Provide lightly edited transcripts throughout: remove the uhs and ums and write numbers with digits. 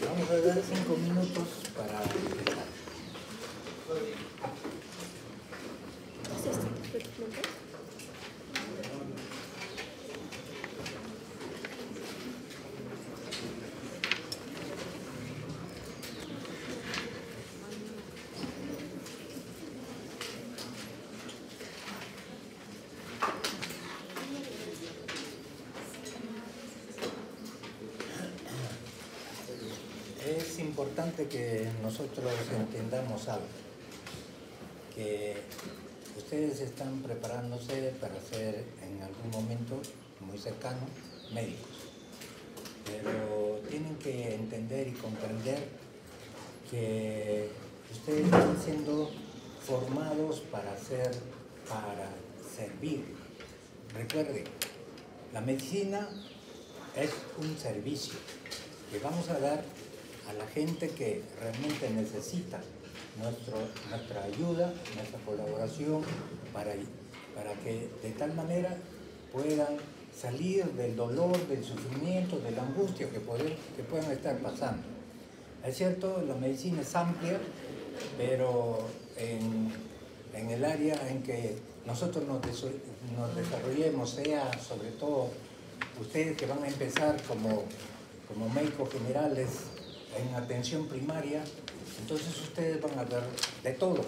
Vamos a dar 5 minutos para empezar. Es importante que nosotros entendamos algo, que ustedes están preparándose para ser en algún momento muy cercano médicos, pero tienen que entender y comprender que ustedes están siendo formados para servir. Recuerden, la medicina es un servicio que vamos a dar a la gente que realmente necesita nuestra ayuda, nuestra colaboración para que de tal manera puedan salir del dolor, del sufrimiento, de la angustia que puedan estar pasando. Es cierto, la medicina es amplia, pero en el área en que nosotros nos desarrollemos, sea sobre todo ustedes que van a empezar como médicos generales en atención primaria, entonces ustedes van a ver de todo.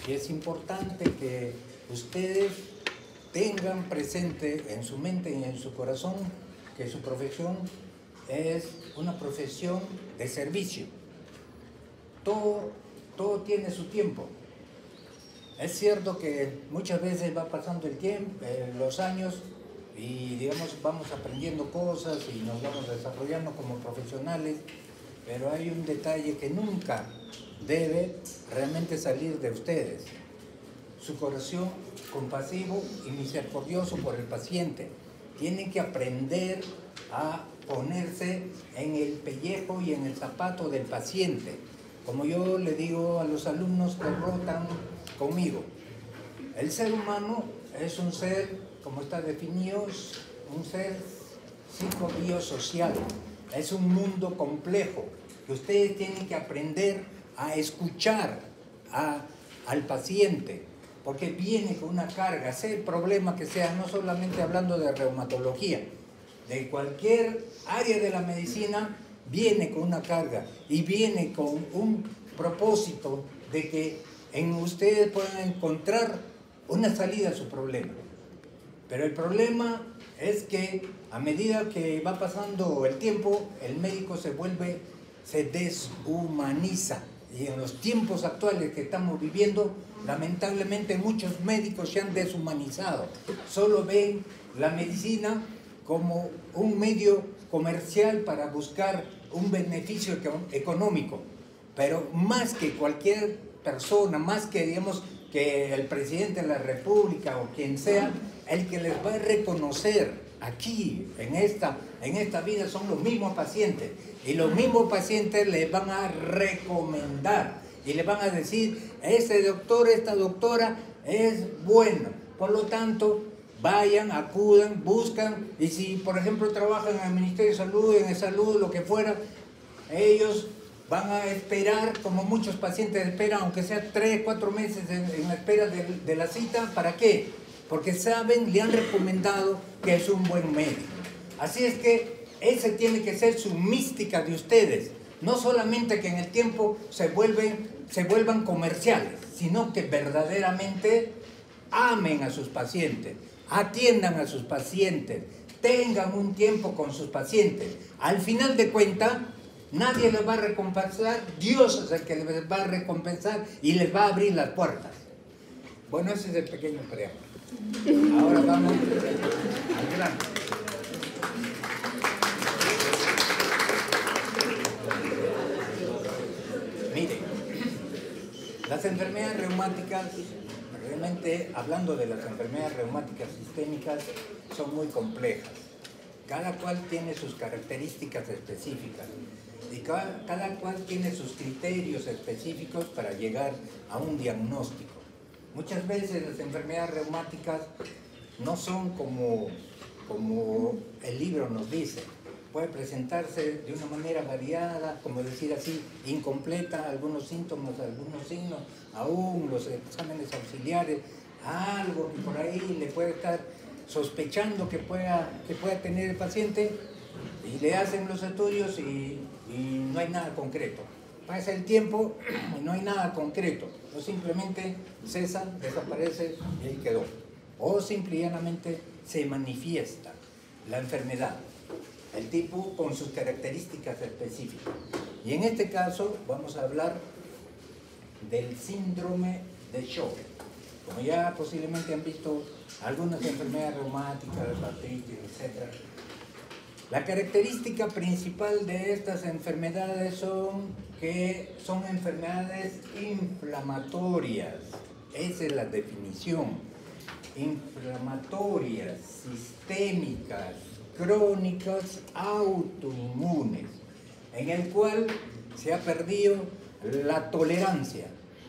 Y es importante que ustedes tengan presente en su mente y en su corazón que su profesión es una profesión de servicio. Todo tiene su tiempo. Es cierto que muchas veces va pasando el tiempo, los años, y digamos vamos aprendiendo cosas y nos vamos desarrollando como profesionales, pero hay un detalle que nunca debe realmente salir de ustedes: su corazón compasivo y misericordioso por el paciente. Tienen que aprender a ponerse en el pellejo y en el zapato del paciente. Como yo le digo a los alumnos que rotan conmigo, el ser humano es un ser, como está definido, un ser psicobiosocial. Es un mundo complejo que ustedes tienen que aprender a escuchar al paciente, porque viene con una carga, sea el problema que sea, no solamente hablando de reumatología, de cualquier área de la medicina, viene con una carga y viene con un propósito de que en ustedes puedan encontrar una salida a su problema. Pero el problema es que a medida que va pasando el tiempo, el médico se deshumaniza. Y en los tiempos actuales que estamos viviendo, lamentablemente muchos médicos se han deshumanizado. Solo ven la medicina como un medio comercial para buscar un beneficio económico. Pero más que cualquier persona, más que digamos que el presidente de la República o quien sea, el que les va a reconocer aquí, en esta vida, son los mismos pacientes. Y los mismos pacientes les van a recomendar y les van a decir: ese doctor, esta doctora es buena. Por lo tanto, vayan, acudan, buscan. Y si, por ejemplo, trabajan en el Ministerio de Salud, en el Salud, lo que fuera, ellos van a esperar, como muchos pacientes esperan, aunque sea 3, 4 meses en la espera de la cita. ¿Para qué? Porque saben, le han recomendado que es un buen médico. Así es que esa tiene que ser su mística de ustedes. No solamente que en el tiempo se vuelvan comerciales, sino que verdaderamente amen a sus pacientes, atiendan a sus pacientes, tengan un tiempo con sus pacientes. Al final de cuentas, nadie les va a recompensar, Dios es el que les va a recompensar y les va a abrir las puertas. Bueno, ese es el pequeño preámbulo. Ahora vamos al grano. Mire, las enfermedades reumáticas, realmente hablando de las enfermedades reumáticas sistémicas, son muy complejas. Cada cual tiene sus características específicas y cada cual tiene sus criterios específicos para llegar a un diagnóstico. Muchas veces las enfermedades reumáticas no son como el libro nos dice. puede presentarse de una manera variada, como decir así, incompleta, algunos síntomas, algunos signos, aún los exámenes auxiliares, algo que por ahí le puede estar sospechando que pueda tener el paciente, y le hacen los estudios y no hay nada concreto. Pasa el tiempo y no hay nada concreto, o simplemente cesa, desaparece y ahí quedó. O simplemente se manifiesta la enfermedad, el tipo con sus características específicas. Y en este caso vamos a hablar del síndrome de Sjögren. Como ya posiblemente han visto algunas enfermedades reumáticas, artritis, etc. La característica principal de estas enfermedades son que son enfermedades inflamatorias. Esa es la definición. Inflamatorias, sistémicas, crónicas, autoinmunes, en el cual se ha perdido la tolerancia,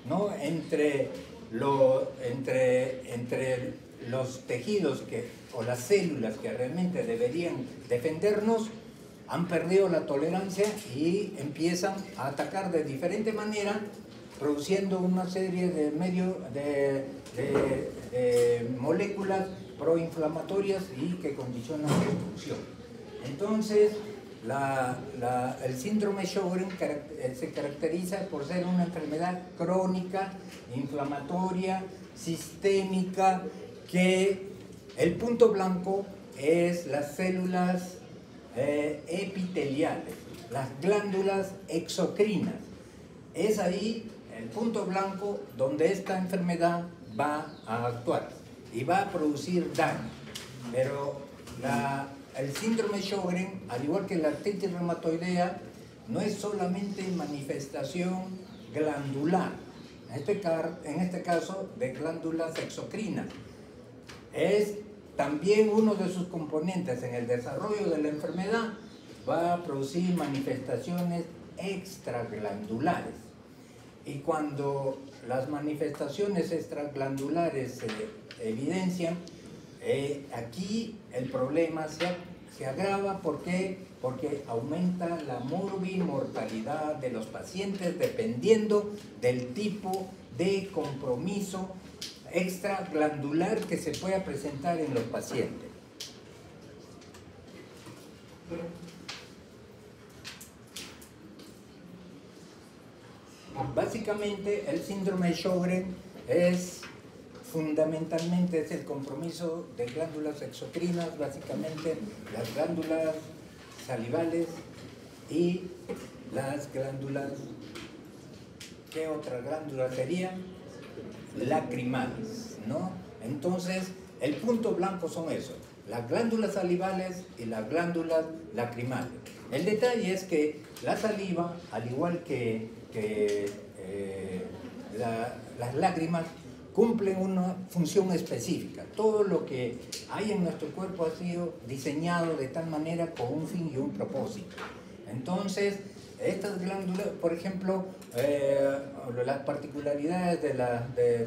¿no? entre los tejidos o las células que realmente deberían defendernos, han perdido la tolerancia y empiezan a atacar de diferente manera, produciendo una serie de moléculas proinflamatorias y que condicionan la destrucción. Entonces, el síndrome de Sjögren se caracteriza por ser una enfermedad crónica, inflamatoria, sistémica, que el punto blanco es las células epiteliales, las glándulas exocrinas. Es ahí el punto blanco donde esta enfermedad va a actuar y va a producir daño. Pero el síndrome de Sjögren, al igual que la artritis reumatoidea, no es solamente manifestación glandular, en este caso de glándulas exocrinas. Es también uno de sus componentes en el desarrollo de la enfermedad, va a producir manifestaciones extraglandulares. Y cuando las manifestaciones extraglandulares se evidencian, aquí el problema se agrava. ¿Por qué? Porque aumenta la morbimortalidad de los pacientes dependiendo del tipo de compromiso extraglandular que se pueda presentar en los pacientes. Básicamente, el síndrome de Sjögren fundamentalmente es el compromiso de glándulas exocrinas, básicamente las glándulas salivales y las glándulas, ¿qué otra glándula sería? Lacrimales, ¿no? Entonces, el punto blanco son esos, las glándulas salivales y las glándulas lacrimales. El detalle es que la saliva, al igual que las lágrimas, cumplen una función específica. Todo lo que hay en nuestro cuerpo ha sido diseñado de tal manera con un fin y un propósito. Entonces, estas glándulas, por ejemplo, las particularidades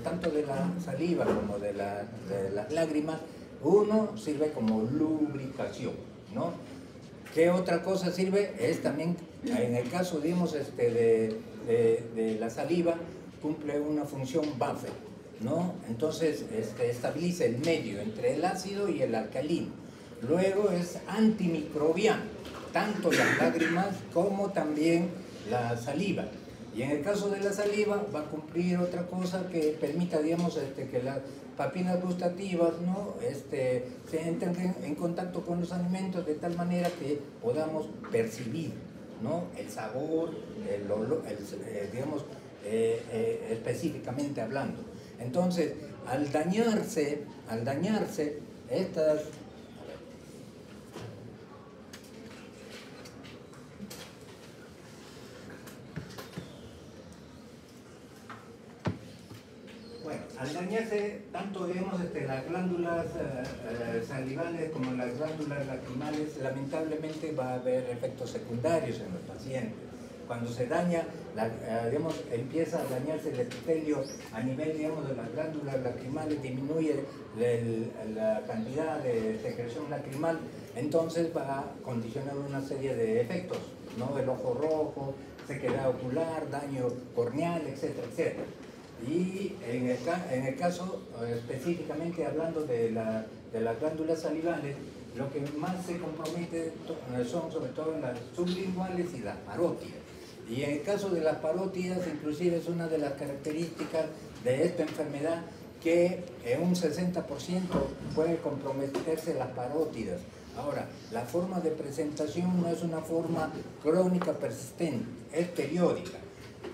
tanto de la saliva como de las lágrimas, uno sirve como lubricación, ¿no? ¿Qué otra cosa sirve? Es también, en el caso, digamos, de la saliva, cumple una función buffer, ¿no? Entonces, estabiliza el medio entre el ácido y el alcalino. Luego es antimicrobiano, tanto las lágrimas como también la saliva. Y en el caso de la saliva va a cumplir otra cosa que permita, digamos, que las papilas gustativas, ¿no? se entren en contacto con los alimentos de tal manera que podamos percibir, ¿no? El sabor, el olor, digamos, específicamente hablando. Entonces, al dañarse estas al dañarse tanto, digamos, las glándulas salivales como las glándulas lacrimales, lamentablemente va a haber efectos secundarios en los pacientes. Cuando se daña, digamos, empieza a dañarse el epitelio a nivel, digamos, de las glándulas lacrimales, disminuye la cantidad de secreción lacrimal, entonces va a condicionar una serie de efectos, ¿no? El ojo rojo, sequedad ocular, daño corneal, etcétera, etcétera. Y en el caso, específicamente hablando de las glándulas salivales, lo que más se compromete son sobre todo las sublinguales y las parótidas. Y en el caso de las parótidas, inclusive es una de las características de esta enfermedad que en un 60% puede comprometerse las parótidas. Ahora, la forma de presentación no es una forma crónica persistente, es periódica.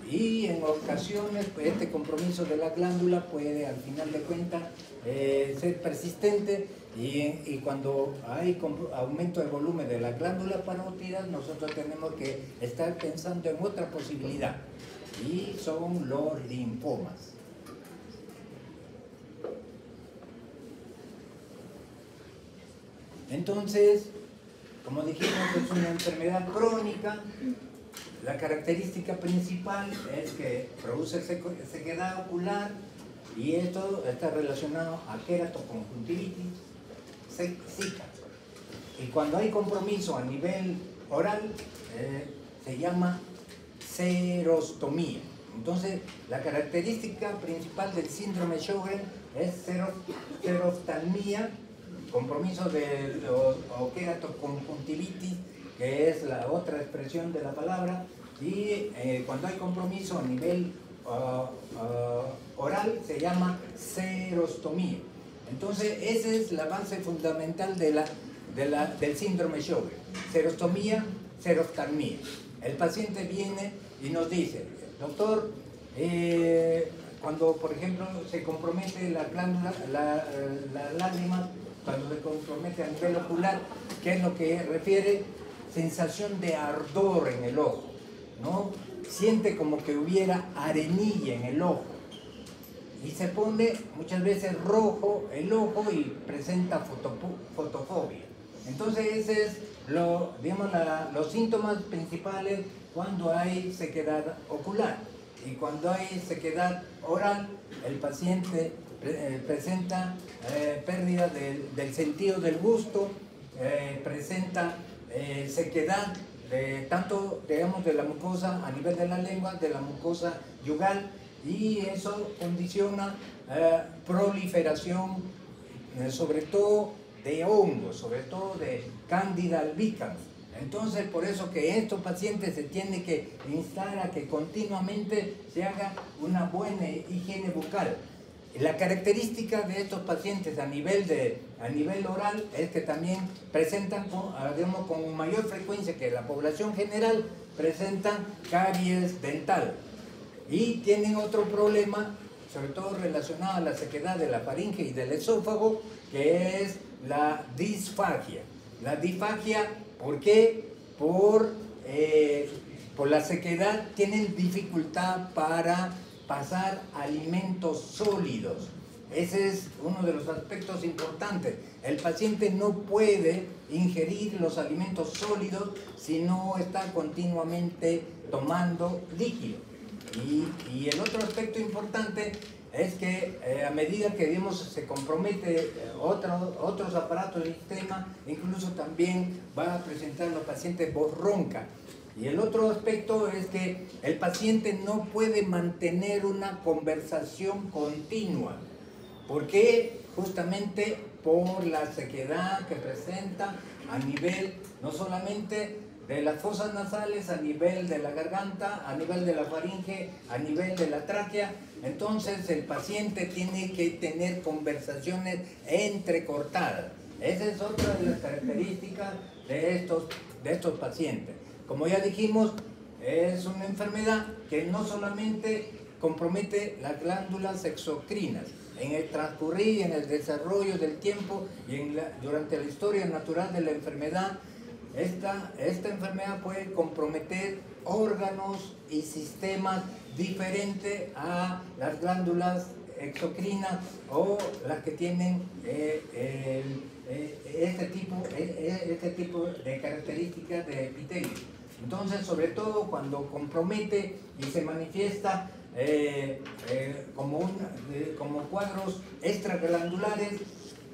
Y en ocasiones este compromiso de la glándula puede al final de cuentas ser persistente y cuando hay aumento de volumen de las glándulas parótidas, nosotros tenemos que estar pensando en otra posibilidad y son los linfomas. Entonces, como dijimos, es una enfermedad crónica. La característica principal es que produce sequedad ocular y esto está relacionado a queratoconjuntivitis, zika. Y cuando hay compromiso a nivel oral, se llama xerostomía. Entonces, la característica principal del síndrome Sjögren es xeroftalmía, compromiso de queratoconjuntivitis, que es la otra expresión de la palabra, y cuando hay compromiso a nivel oral se llama xerostomía. Entonces esa es la base fundamental del síndrome Sjögren: xerostomía, xeroftalmía. El paciente viene y nos dice: doctor, cuando por ejemplo se compromete la glándula, la lágrima, cuando se compromete a nivel ocular, ¿qué es lo que refiere? Sensación de ardor en el ojo, ¿no? Siente como que hubiera arenilla en el ojo y se pone muchas veces rojo el ojo y presenta fotofobia. Entonces ese es digamos, los síntomas principales cuando hay sequedad ocular. Y cuando hay sequedad oral, el paciente presenta pérdida del sentido del gusto, presenta sequedad tanto, digamos, de la mucosa a nivel de la lengua, de la mucosa yugal, y eso condiciona proliferación sobre todo de hongos, sobre todo de Candida albicans. Entonces, por eso que estos pacientes se tienen que instar a que continuamente se haga una buena higiene bucal. La característica de estos pacientes a nivel oral es que también presentan, digamos, con mayor frecuencia que la población general, presentan caries dental. Y tienen otro problema, sobre todo relacionado a la sequedad de la faringe y del esófago, que es la disfagia. La disfagia, ¿por qué? Por la sequedad tienen dificultad para pasar alimentos sólidos. Ese es uno de los aspectos importantes. El paciente no puede ingerir los alimentos sólidos si no está continuamente tomando líquido. Y el otro aspecto importante es que a medida que digamos, se compromete otros aparatos del sistema, incluso también va a presentar los pacientes voz ronca. Y el otro aspecto es que el paciente no puede mantener una conversación continua. ¿Por qué? Justamente por la sequedad que presenta a nivel no solamente de las fosas nasales, a nivel de la garganta, a nivel de la faringe, a nivel de la tráquea. Entonces el paciente tiene que tener conversaciones entrecortadas. Esa es otra de las características de estos pacientes. Como ya dijimos, es una enfermedad que no solamente compromete las glándulas exocrinas. En el transcurrir, en el desarrollo del tiempo y durante la historia natural de la enfermedad, esta enfermedad puede comprometer órganos y sistemas diferentes a las glándulas exocrinas o las que tienen este tipo de características de epitelio. Entonces, sobre todo cuando compromete y se manifiesta como cuadros extraglandulares,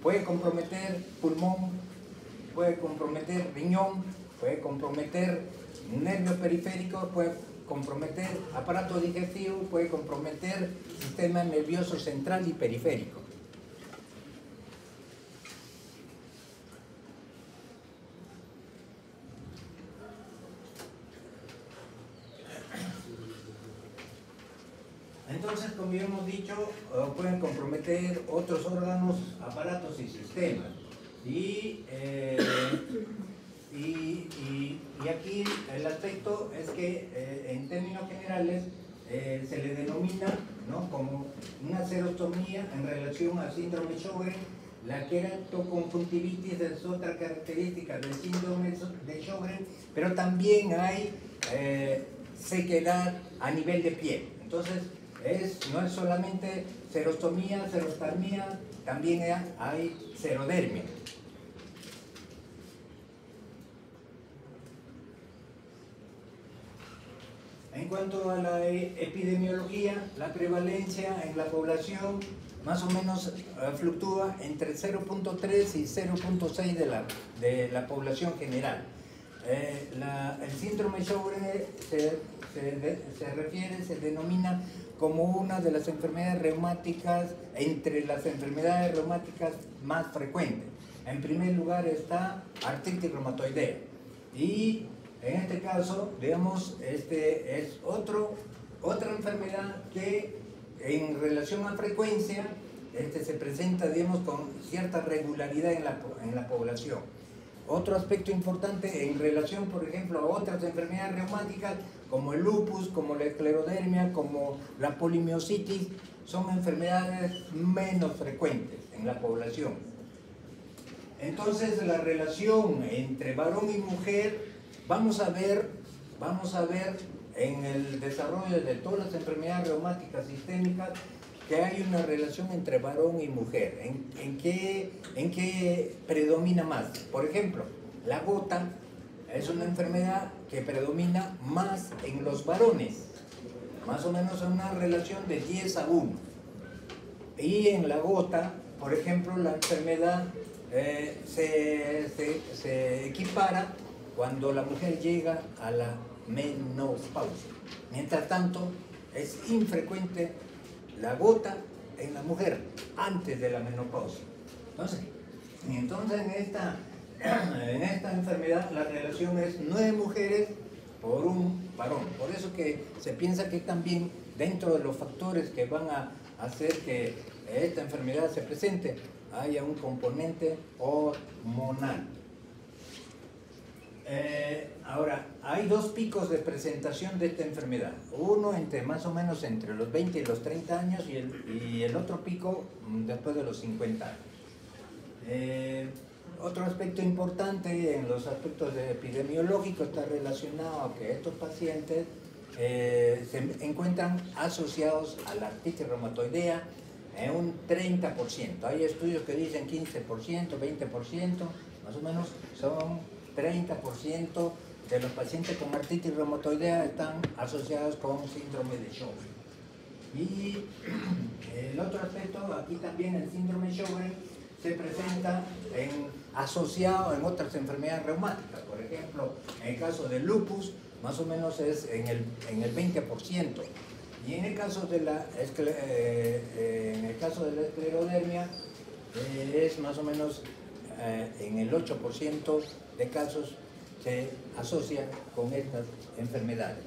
puede comprometer pulmón, puede comprometer riñón, puede comprometer nervios periféricos, puede comprometer aparato digestivo, puede comprometer sistema nervioso central y periférico. Entonces, como ya hemos dicho, pueden comprometer otros órganos, aparatos y sistemas. Y aquí el aspecto es que en términos generales se le denomina, ¿no?, como una serostomía en relación al síndrome Sjögren. La queratoconjuntivitis es otra característica del síndrome de Sjögren, pero también hay sequedad a nivel de piel. Entonces, no es solamente serostomía, serostalmia, también hay serodermia. En cuanto a la epidemiología, la prevalencia en la población más o menos fluctúa entre 0.3 y 0.6 de la población general. El síndrome Sjögren se denomina como una de las enfermedades reumáticas, entre las enfermedades reumáticas más frecuentes. En primer lugar está artritis reumatoidea. Y en este caso, digamos, es otra enfermedad que en relación a frecuencia se presenta, digamos, con cierta regularidad en la población. Otro aspecto importante en relación, por ejemplo, a otras enfermedades reumáticas, como el lupus, como la esclerodermia, como la polimiositis, son enfermedades menos frecuentes en la población. Entonces, la relación entre varón y mujer, vamos a ver en el desarrollo de todas las enfermedades reumáticas sistémicas que hay una relación entre varón y mujer. ¿En qué predomina más? Por ejemplo, la gota es una enfermedad que predomina más en los varones, más o menos en una relación de 10:1. Y en la gota, por ejemplo, la enfermedad se equipara cuando la mujer llega a la menopausia. Mientras tanto, es infrecuente la gota en la mujer antes de la menopausia. Entonces en esta enfermedad la relación es 9 mujeres por un varón. Por eso que se piensa que también dentro de los factores que van a hacer que esta enfermedad se presente haya un componente hormonal. Ahora, hay 2 picos de presentación de esta enfermedad. Uno más o menos entre los 20 y los 30 años y el otro pico después de los 50 años. Otro aspecto importante en los aspectos epidemiológicos está relacionado a que estos pacientes se encuentran asociados a la artritis reumatoidea en un 30%. Hay estudios que dicen 15%, 20%, más o menos son 30% de los pacientes con artritis reumatoidea están asociados con síndrome de Sjögren. Y el otro aspecto, aquí también el síndrome de Sjögren se presenta asociado en otras enfermedades reumáticas. Por ejemplo, en el caso del lupus, más o menos es en el 20%. Y en el caso de la esclerodermia es más o menos en el 8% de casos se asocia con estas enfermedades.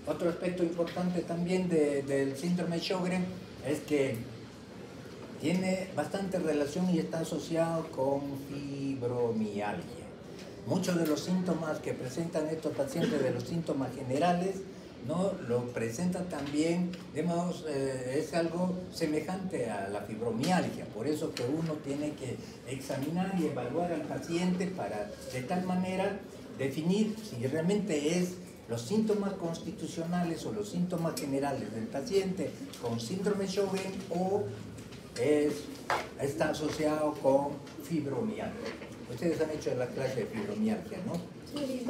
Otro aspecto importante también del síndrome de Sjögren es que tiene bastante relación y está asociado con fibromialgia. Muchos de los síntomas que presentan estos pacientes, de los síntomas generales, ¿no?, lo presentan también, digamos, es algo semejante a la fibromialgia. Por eso que uno tiene que examinar y evaluar al paciente para de tal manera definir si realmente es los síntomas constitucionales o los síntomas generales del paciente con síndrome de Sjögren o está asociado con fibromialgia. Ustedes han hecho la clase de fibromialgia, ¿no? Sí.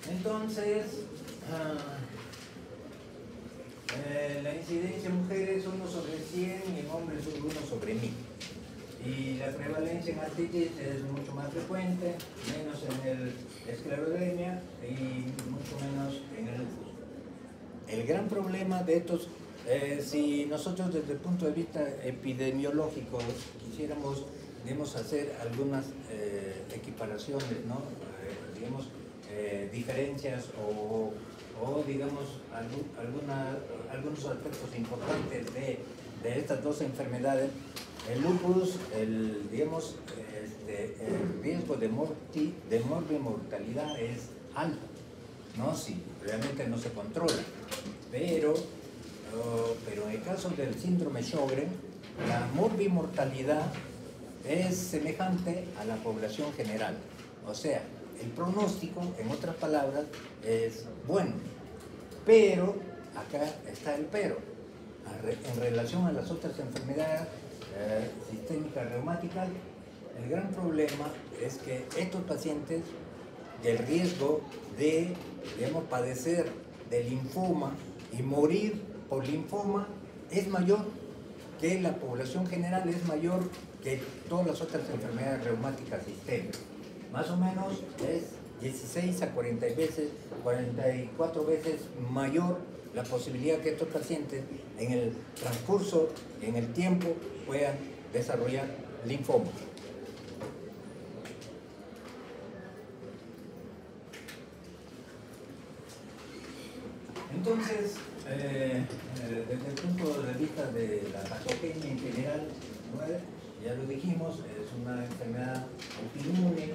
Entonces, la incidencia en mujeres 1/100 y en hombres 1/1000. Y la prevalencia en artritis es mucho más frecuente, menos en el esclerodermia y mucho menos en el lupus. El gran problema de estos, si nosotros desde el punto de vista epidemiológico quisiéramos, digamos, hacer algunas equiparaciones, ¿no? Digamos, diferencias o digamos, algunos aspectos importantes de estas dos enfermedades. El lupus, digamos, el riesgo de morbimortalidad es alto, ¿no? Si realmente no se controla. Pero en el caso del síndrome Sjögren, la morbimortalidad es semejante a la población general. O sea, el pronóstico, en otras palabras, es bueno. Pero, acá está el pero. En relación a las otras enfermedades sistémicas reumáticas, el gran problema es que estos pacientes, el riesgo de, digamos, padecer de linfoma y morir por linfoma es mayor que la población general, es mayor que todas las otras enfermedades reumáticas sistémicas. Más o menos es 16 a 40 veces, 44 veces mayor la posibilidad que estos pacientes en el transcurso, en el tiempo, puedan desarrollar linfoma. Entonces, desde el punto de vista de la patogenia en general, ¿no? Ya lo dijimos, es una enfermedad autoinmune,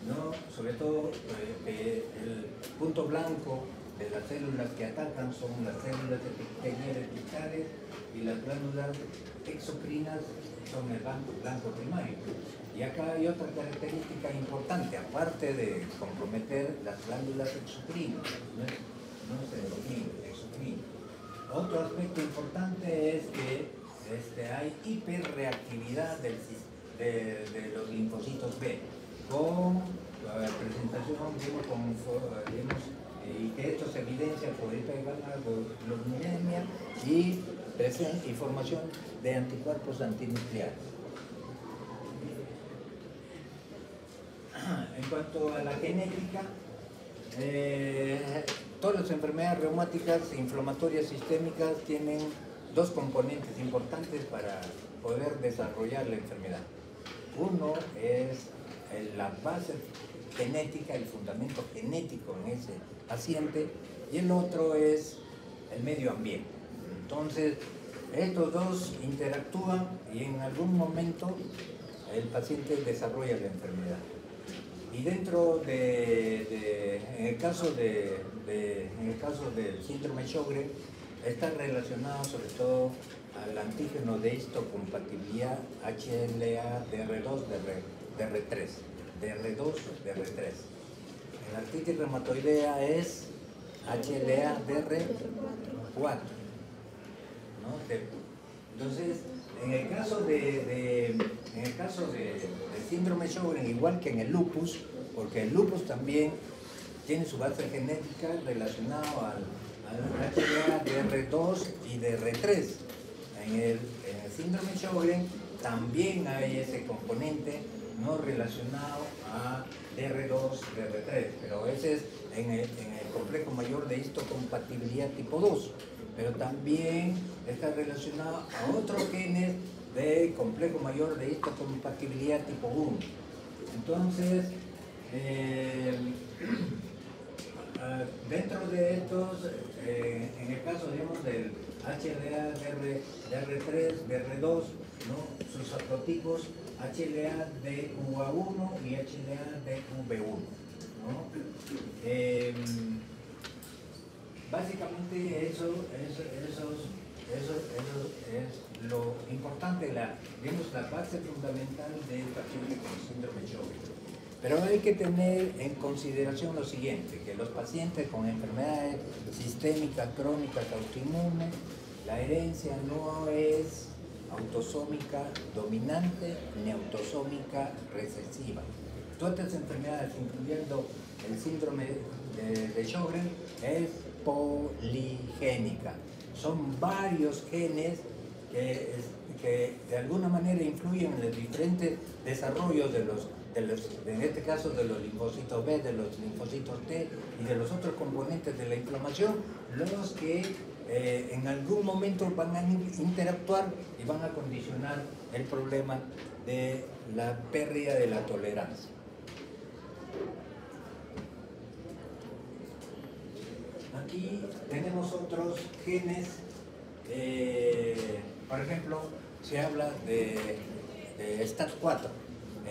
¿no? Sobre todo el punto blanco de las células que atacan son las células epiteliales distales y las glándulas exocrinas son el blanco primario. Y acá hay otra característica importante, aparte de comprometer las glándulas exocrinas, no es exocrino. Otro aspecto importante es que hay hiperreactividad de los linfocitos B, con presentación, digamos, y que esto se evidencia por hiperglobulinemia y formación de anticuerpos antinucleares. En cuanto a la genética, todas las enfermedades reumáticas inflamatorias sistémicas tienen dos componentes importantes para poder desarrollar la enfermedad. Uno es la base genética, el fundamento genético en ese paciente, y el otro es el medio ambiente. Entonces, estos dos interactúan y en algún momento el paciente desarrolla la enfermedad. Y dentro en el caso del síndrome Sjögren, está relacionado sobre todo al antígeno de histocompatibilidad HLA-DR2-DR3. DR2-DR3. En la artritis reumatoidea es HLA-DR4. ¿No? Entonces, en el caso del síndrome Sjögren, igual que en el lupus, porque el lupus también tiene su base genética relacionada al HLA-DR2 y DR3. En el síndrome Sjögren también hay ese componente no relacionado a DR2, DR3, pero ese es en el complejo mayor de histocompatibilidad tipo 2, pero también está relacionado a otros genes de complejo mayor de histocompatibilidad tipo 1. Entonces, dentro de estos, en el caso, digamos, del HLA-DR3, DR2, ¿no? Sus haplotipos HLA-DQA1 y HLA-DQB1, ¿no? Básicamente eso es lo importante, digamos, la base fundamental del paciente con síndrome Sjögren. Pero hay que tener en consideración lo siguiente, que los pacientes con enfermedades sistémicas, crónicas, autoinmunes, la herencia no es autosómica dominante ni autosómica recesiva. Todas estas enfermedades, incluyendo el síndrome de Sjögren, es poligénica. son varios genes que de alguna manera influyen en los diferentes desarrollos en este caso de los linfocitos B, de los linfocitos T y de los otros componentes de la inflamación, los que en algún momento van a interactuar y van a condicionar el problema de la pérdida de la tolerancia. Aquí tenemos otros genes, por ejemplo, se habla de STAT4.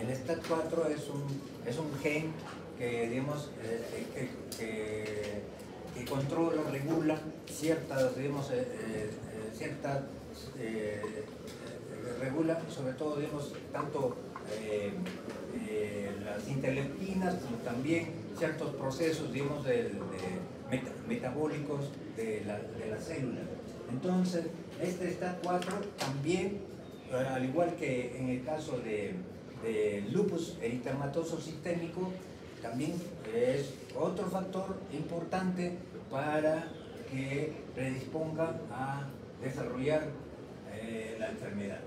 El STAT4 es un gen que, digamos, que controla, regula regula sobre todo, digamos, tanto las interleuquinas como también ciertos procesos, digamos, metabólicos de la célula. Entonces, este STAT4 también, al igual que en el caso de lupus eritematoso sistémico, también es otro factor importante para que predisponga a desarrollar la enfermedad.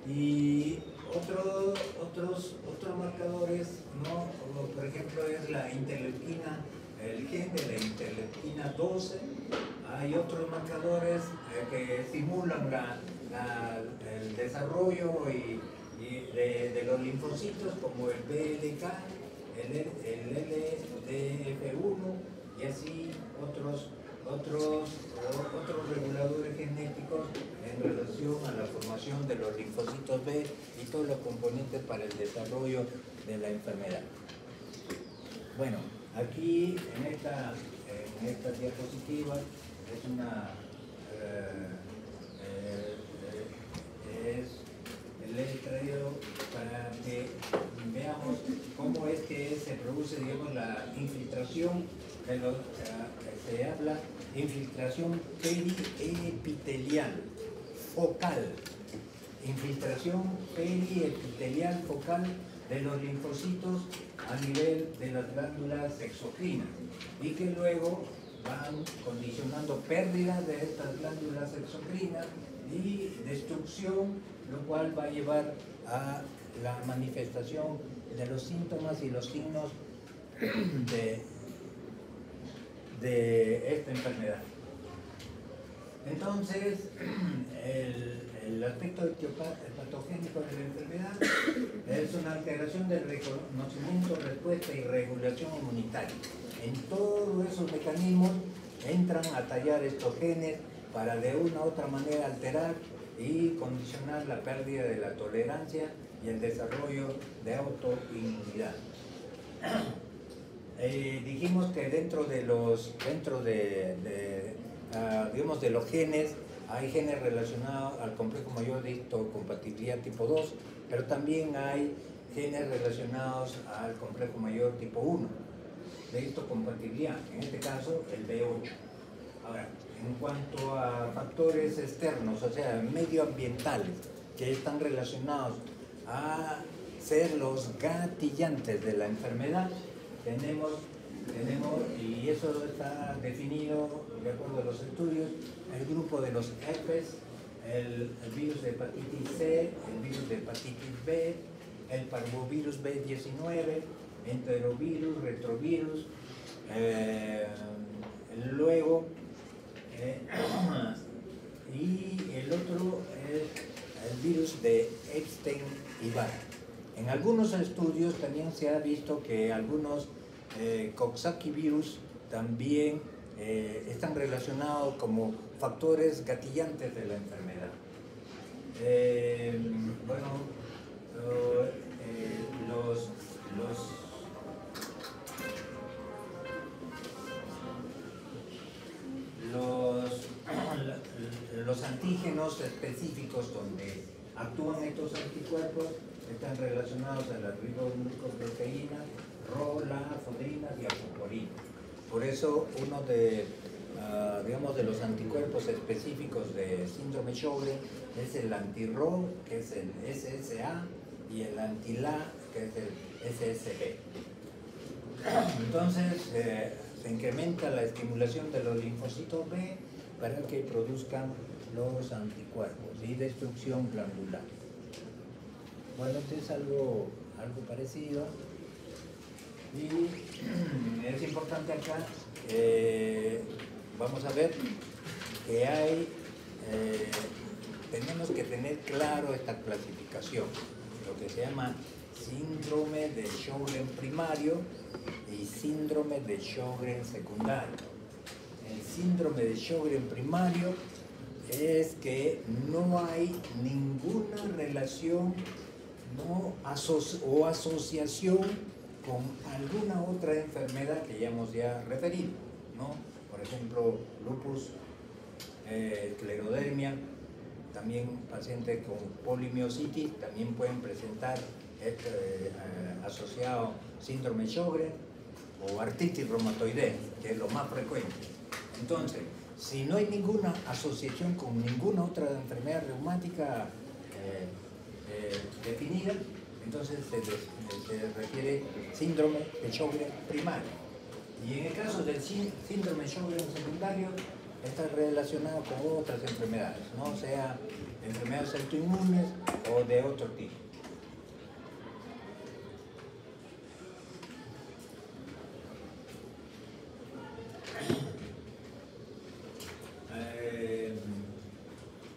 Y otros marcadores, ¿no? Como por ejemplo es la interleuquina, el gen de la interleuquina 12. Hay otros marcadores que estimulan el desarrollo de los linfocitos, como el BLK, el LDF1 y así otros reguladores genéticos en relación a la formación de los linfocitos B y todos los componentes para el desarrollo de la enfermedad. Bueno, aquí en esta diapositiva le he traído para que veamos cómo es que se produce, digamos, la infiltración se habla de infiltración periepitelial focal, de los linfocitos a nivel de las glándulas exocrinas y que luego van condicionando pérdida de estas glándulas exocrinas y destrucción, lo cual va a llevar a la manifestación de los síntomas y los signos de esta enfermedad. Entonces, el aspecto patogénico de la enfermedad es una alteración del reconocimiento, respuesta y regulación inmunitaria. En todos esos mecanismos entran a tallar estos genes para de una u otra manera alterar y condicionar la pérdida de la tolerancia y el desarrollo de autoinmunidad. Dijimos que dentro de los genes hay genes relacionados al complejo mayor de histocompatibilidad tipo 2, pero también hay genes relacionados al complejo mayor tipo 1 de histocompatibilidad, en este caso el B8. Ahora, en cuanto a factores externos, o sea, medioambientales, que están relacionados a ser los gatillantes de la enfermedad, tenemos, y eso está definido de acuerdo a los estudios, el grupo de los herpes, el virus de hepatitis C, el virus de hepatitis B, el parvovirus B19, enterovirus, retrovirus, luego y el otro es el virus de Epstein-Barr. En algunos estudios también se ha visto que algunos Coxsackie virus también están relacionados como factores gatillantes de la enfermedad. Los antígenos específicos donde actúan estos anticuerpos están relacionados a las riboglucoproteínas, rolafodrinas y apoporina. Por eso uno de los anticuerpos específicos de síndrome Sjögren es el anti-Ro, que es el SSA, y el anti-La, que es el SSB. Entonces, se incrementa la estimulación de los linfocitos B para que produzcan los anticuerpos y destrucción glandular. Bueno, esto es algo parecido y es importante acá, vamos a ver que tenemos que tener claro esta clasificación, lo que se llama síndrome de Sjögren primario y síndrome de Sjögren secundario. El síndrome de Sjögren primario es que no hay ninguna relación o asociación con alguna otra enfermedad que ya hemos referido, ¿no? Por ejemplo, lupus, esclerodermia, también pacientes con polimiositis también pueden presentar asociado síndrome Sjögren o artritis reumatoidea, que es lo más frecuente. Entonces, si no hay ninguna asociación con ninguna otra enfermedad reumática definida, entonces se refiere síndrome de Sjögren primario. Y en el caso del síndrome Sjögren secundario, está relacionado con otras enfermedades, ¿no? Sea enfermedades autoinmunes o de otro tipo.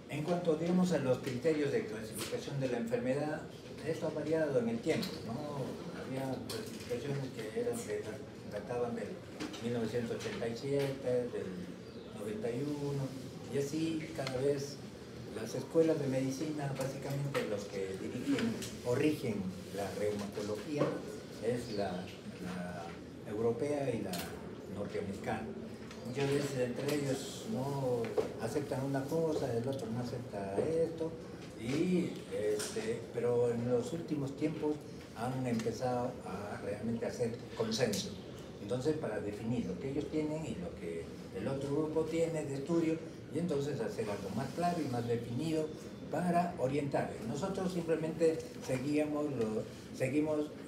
En cuanto, digamos, a los criterios de clasificación de la enfermedad, esto ha variado en el tiempo, ¿no? Había clasificaciones que databan del 1987, del 91, y así cada vez las escuelas de medicina, básicamente los que dirigen o rigen la reumatología, es la europea y la norteamericana. Muchas veces entre ellos no aceptan una cosa, el otro no acepta esto, pero en los últimos tiempos han empezado a realmente hacer consenso. Entonces, para definir lo que ellos tienen y lo que el otro grupo tiene de estudio, y entonces hacer algo más claro y más definido para orientar. Nosotros simplemente seguimos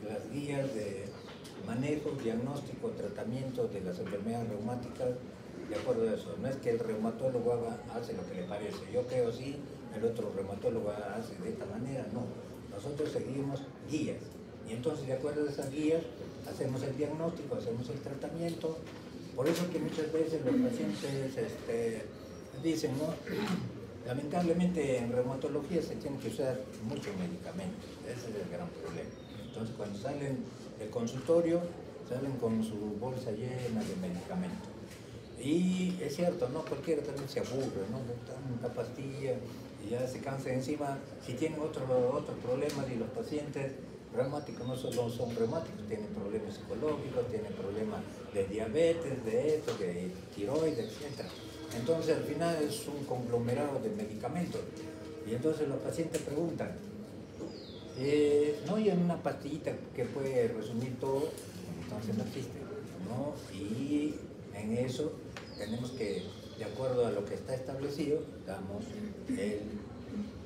las guías de manejo, diagnóstico, tratamiento de las enfermedades reumáticas de acuerdo a eso. No es que el reumatólogo hace lo que le parece, yo creo sí, el otro reumatólogo hace de esta manera, no. Nosotros seguimos guías y entonces de acuerdo a esas guías hacemos el diagnóstico, hacemos el tratamiento. Por eso que muchas veces los pacientes dicen, ¿no? Lamentablemente en reumatología se tiene que usar mucho medicamento, ese es el gran problema. Entonces cuando salen del consultorio, salen con su bolsa llena de medicamentos. Y es cierto, ¿no? Cualquiera también se aburre, ¿no? Tanta pastilla y ya se cansa encima. Si tienen otros problemas y los pacientes reumáticos no solo son reumáticos, tienen problemas psicológicos, tienen problemas de diabetes, de esto, de tiroides, etc. Entonces al final es un conglomerado de medicamentos. Y entonces los pacientes preguntan, ¿no hay una pastillita que puede resumir todo? Entonces no existe, ¿no? Y en eso tenemos que, de acuerdo a lo que está establecido, damos el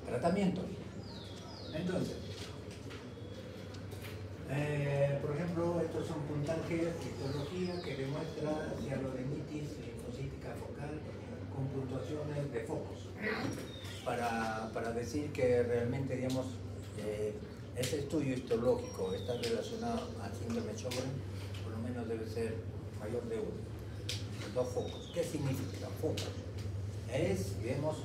tratamiento. Entonces, por ejemplo, estos son puntajes de histología que demuestra cialodenitis linfocítica focal con puntuaciones de focos. Para decir que realmente, digamos, ese estudio histológico está relacionado al síndrome Sjögren, por lo menos debe ser mayor de 1. 2 focos. ¿Qué significa focos? Es, digamos,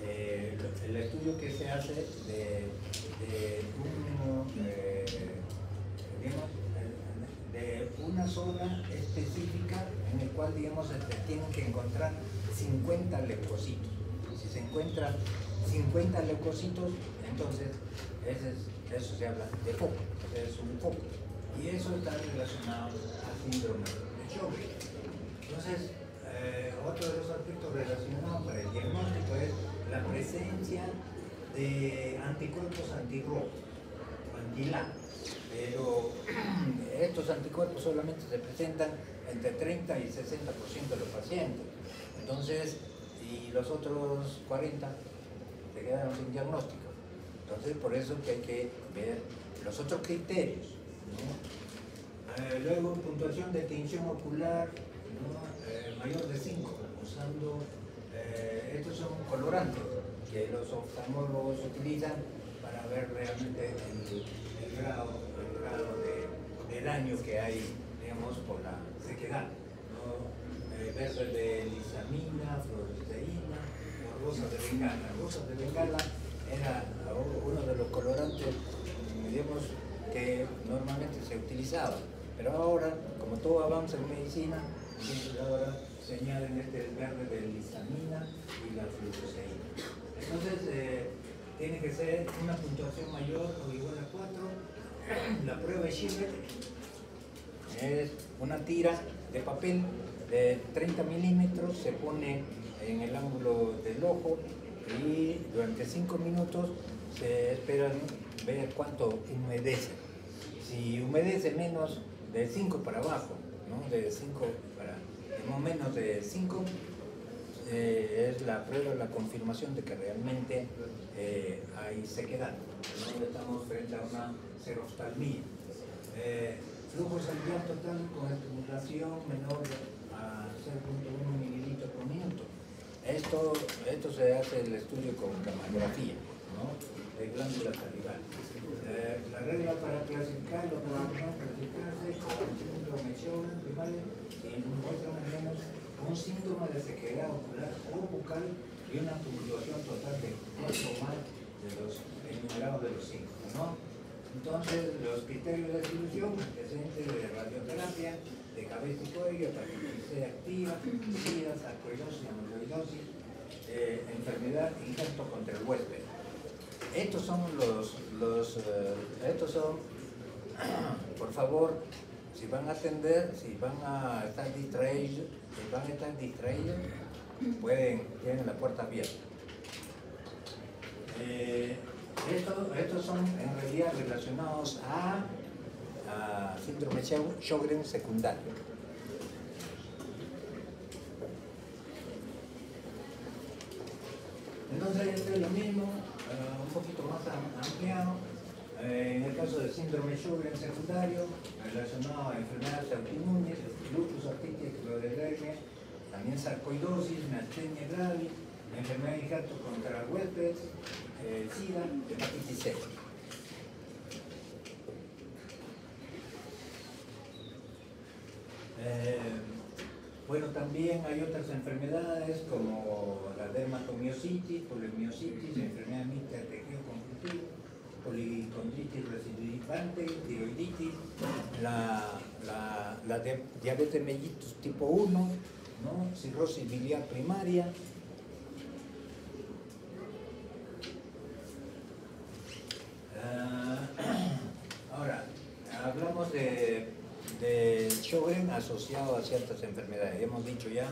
el estudio que se hace de una zona específica en el cual, digamos, se tienen que encontrar 50 leucocitos. Si se encuentran 50 leucocitos, entonces eso se habla de foco, es un foco. Y eso está relacionado al síndrome de Sjögren. Entonces, otro de los aspectos relacionados para el diagnóstico es la presencia de anticuerpos antirrojo, anti-LA. Pero estos anticuerpos solamente se presentan entre 30 y 60% de los pacientes. Entonces, y los otros 40 se quedaron sin diagnóstico. Entonces, por eso que hay que ver los otros criterios, ¿no? Luego, puntuación de tinción ocular, ¿no? Mayor de 5, usando, estos son colorantes que los oftalmólogos utilizan para ver realmente el grado de daño que hay, digamos, por la sequedad, ¿no? Verde de lisamina, fluoresceína o rosa de bengala. Rosa de bengala era uno de los colorantes, digamos, que normalmente se utilizaba, pero ahora, como todo avanza en medicina, entonces ahora se añaden el verde de lisamina y la fluoresceína. Entonces, tiene que ser una puntuación mayor o igual a 4. La prueba de Schiller es una tira de papel de 30 milímetros, se pone en el ángulo del ojo y durante 5 minutos se esperan ver cuánto humedece. Si humedece menos de 5 para abajo, ¿no? De 5 para menos de 5, es la prueba, la confirmación de que realmente hay sequedad, ¿no? Estamos frente a una xeroftalmía. Flujo sanguíneo total con estimulación menor a 0.1 mililitros por minuto. Esto se hace el estudio con gammagrafía, ¿no? De glándula salival. La regla para clasificarlo, para clasificarse con síndrome Sjögren primario, y muestra al menos un síntoma de sequedad ocular o bucal y una puntuación total de 4 más de los enumerados de los 5, ¿no? Entonces, los criterios de dilución, antecedentes de radioterapia, de cabeza y cuello, hepatitis C activa, sida, sarcoidosis, amiloidosis, enfermedad, injerto contra el huésped. Estos son por favor, si van a atender, si van a estar distraídos, tienen la puerta abierta. Estos son en realidad relacionados a síndrome Sjögren secundario. Entonces, esto es lo mismo, un poquito más ampliado. En el caso del síndrome Sjögren secundario, relacionado a enfermedades autoinmunes, lupus, artritis, esclerodermia, también sarcoidosis, miastenia gravis, enfermedad de injerto contra el huésped, sida, hepatitis C. Bueno, también hay otras enfermedades como la dermatomiositis, polimiositis, enfermedad mixta del tejido conjuntivo, policondritis recidificante, tiroiditis, la diabetes mellitus tipo 1, ¿no? Cirrosis biliar primaria. Ahora, hablamos de Sjögren asociado a ciertas enfermedades. Hemos dicho ya,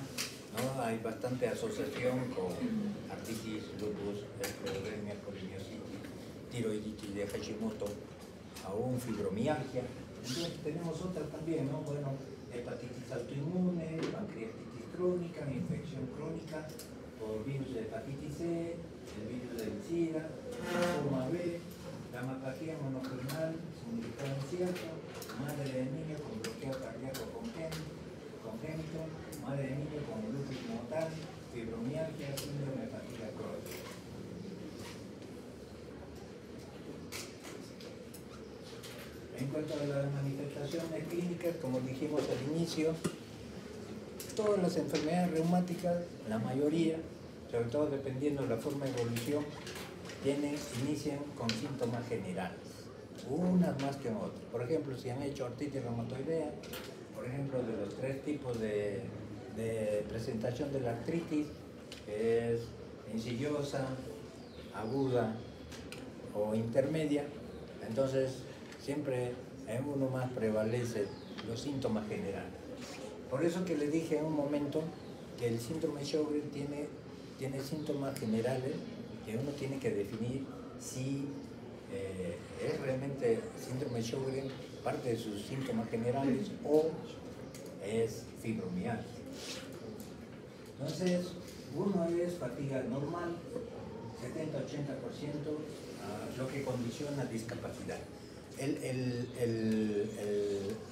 ¿no? Hay bastante asociación con artritis, lupus, esclerodermia, polimiositis, tiroiditis de Hashimoto, aún fibromialgia. Entonces tenemos otras también, ¿no? Bueno, hepatitis autoinmune, pancreatitis crónica, infección crónica por virus de hepatitis C, el virus del SIDA, linfoma B, gamapatía monoclonal significado incierto, madre de niño con bloqueo cardíaco congénito, madre de niño con lupus mortal, fibromialgia, síndrome hepática crónica. En cuanto a las manifestaciones clínicas, como dijimos al inicio, todas las enfermedades reumáticas, la mayoría, sobre todo dependiendo de la forma de evolución, inician con síntomas generales, unas más que otras. Por ejemplo, si han hecho artritis reumatoidea, por ejemplo, de los 3 tipos de presentación de la artritis, que es insidiosa, aguda o intermedia, entonces siempre en uno más prevalecen los síntomas generales. Por eso que les dije en un momento que el síndrome Sjögren tiene síntomas generales que uno tiene que definir si es realmente síndrome Sjögren parte de sus síntomas generales o es fibromialgia. Entonces, uno es fatiga normal, 70-80%, lo que condiciona discapacidad.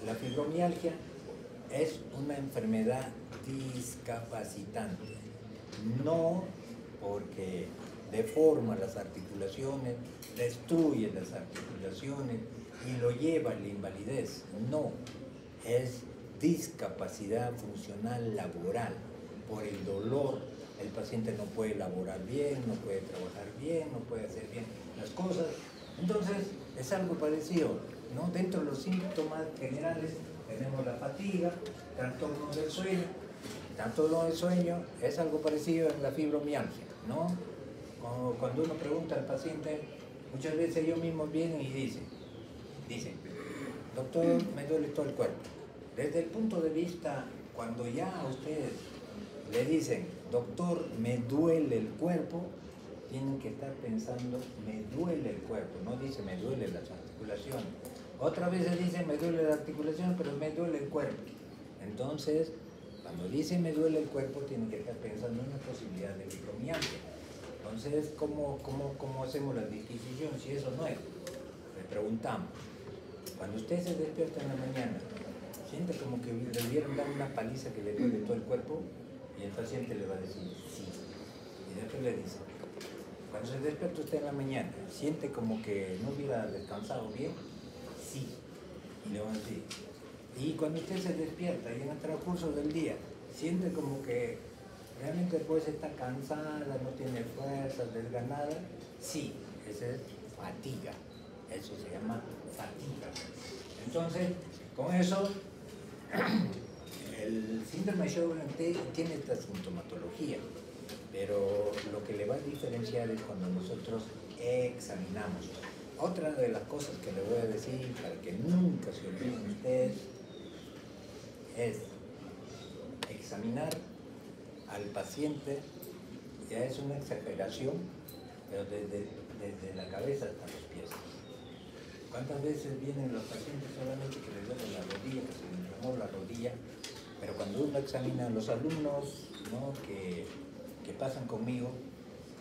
La fibromialgia es una enfermedad discapacitante. No porque deforma las articulaciones, destruye las articulaciones y lo lleva a la invalidez. No, es discapacidad funcional laboral. Por el dolor, el paciente no puede laborar bien, no puede trabajar bien, no puede hacer bien las cosas. Entonces, es algo parecido, ¿no? Dentro de los síntomas generales tenemos la fatiga, trastorno del sueño. Trastorno del sueño es algo parecido en la fibromialgia, ¿no? Cuando uno pregunta al paciente, muchas veces ellos mismos vienen y dicen, doctor, me duele todo el cuerpo. Desde el punto de vista, cuando ya a ustedes le dicen, doctor, me duele el cuerpo, tienen que estar pensando, me duele el cuerpo, no dice me duele las articulaciones. Otra vez se dice me duele la articulación, pero me duele el cuerpo. Entonces, cuando dice me duele el cuerpo, tienen que estar pensando en la posibilidad de fibromialgia. Entonces, ¿cómo hacemos la distinción si eso no es? Le preguntamos, cuando usted se despierta en la mañana, siente como que le debieron dar una paliza que le duele todo el cuerpo, y el paciente le va a decir sí. Y después le dice, cuando se despierta usted en la mañana, siente como que no hubiera descansado bien, sí. Y le va a decir, y cuando usted se despierta y en el transcurso del día, siente como que realmente después está cansada, no tiene fuerzas, desganada, sí, esa es fatiga, eso se llama fatiga. Entonces, con eso, el síndrome de Sjögren tiene esta sintomatología, pero lo que le va a diferenciar es cuando nosotros examinamos. Otra de las cosas que le voy a decir para que nunca se olviden ustedes es examinar al paciente. Ya es una exageración, pero desde la cabeza hasta los pies. ¿Cuántas veces vienen los pacientes solamente que les duele la rodilla, que se les inflamó la rodilla? Pero cuando uno examina a los alumnos, ¿no?, que pasan conmigo,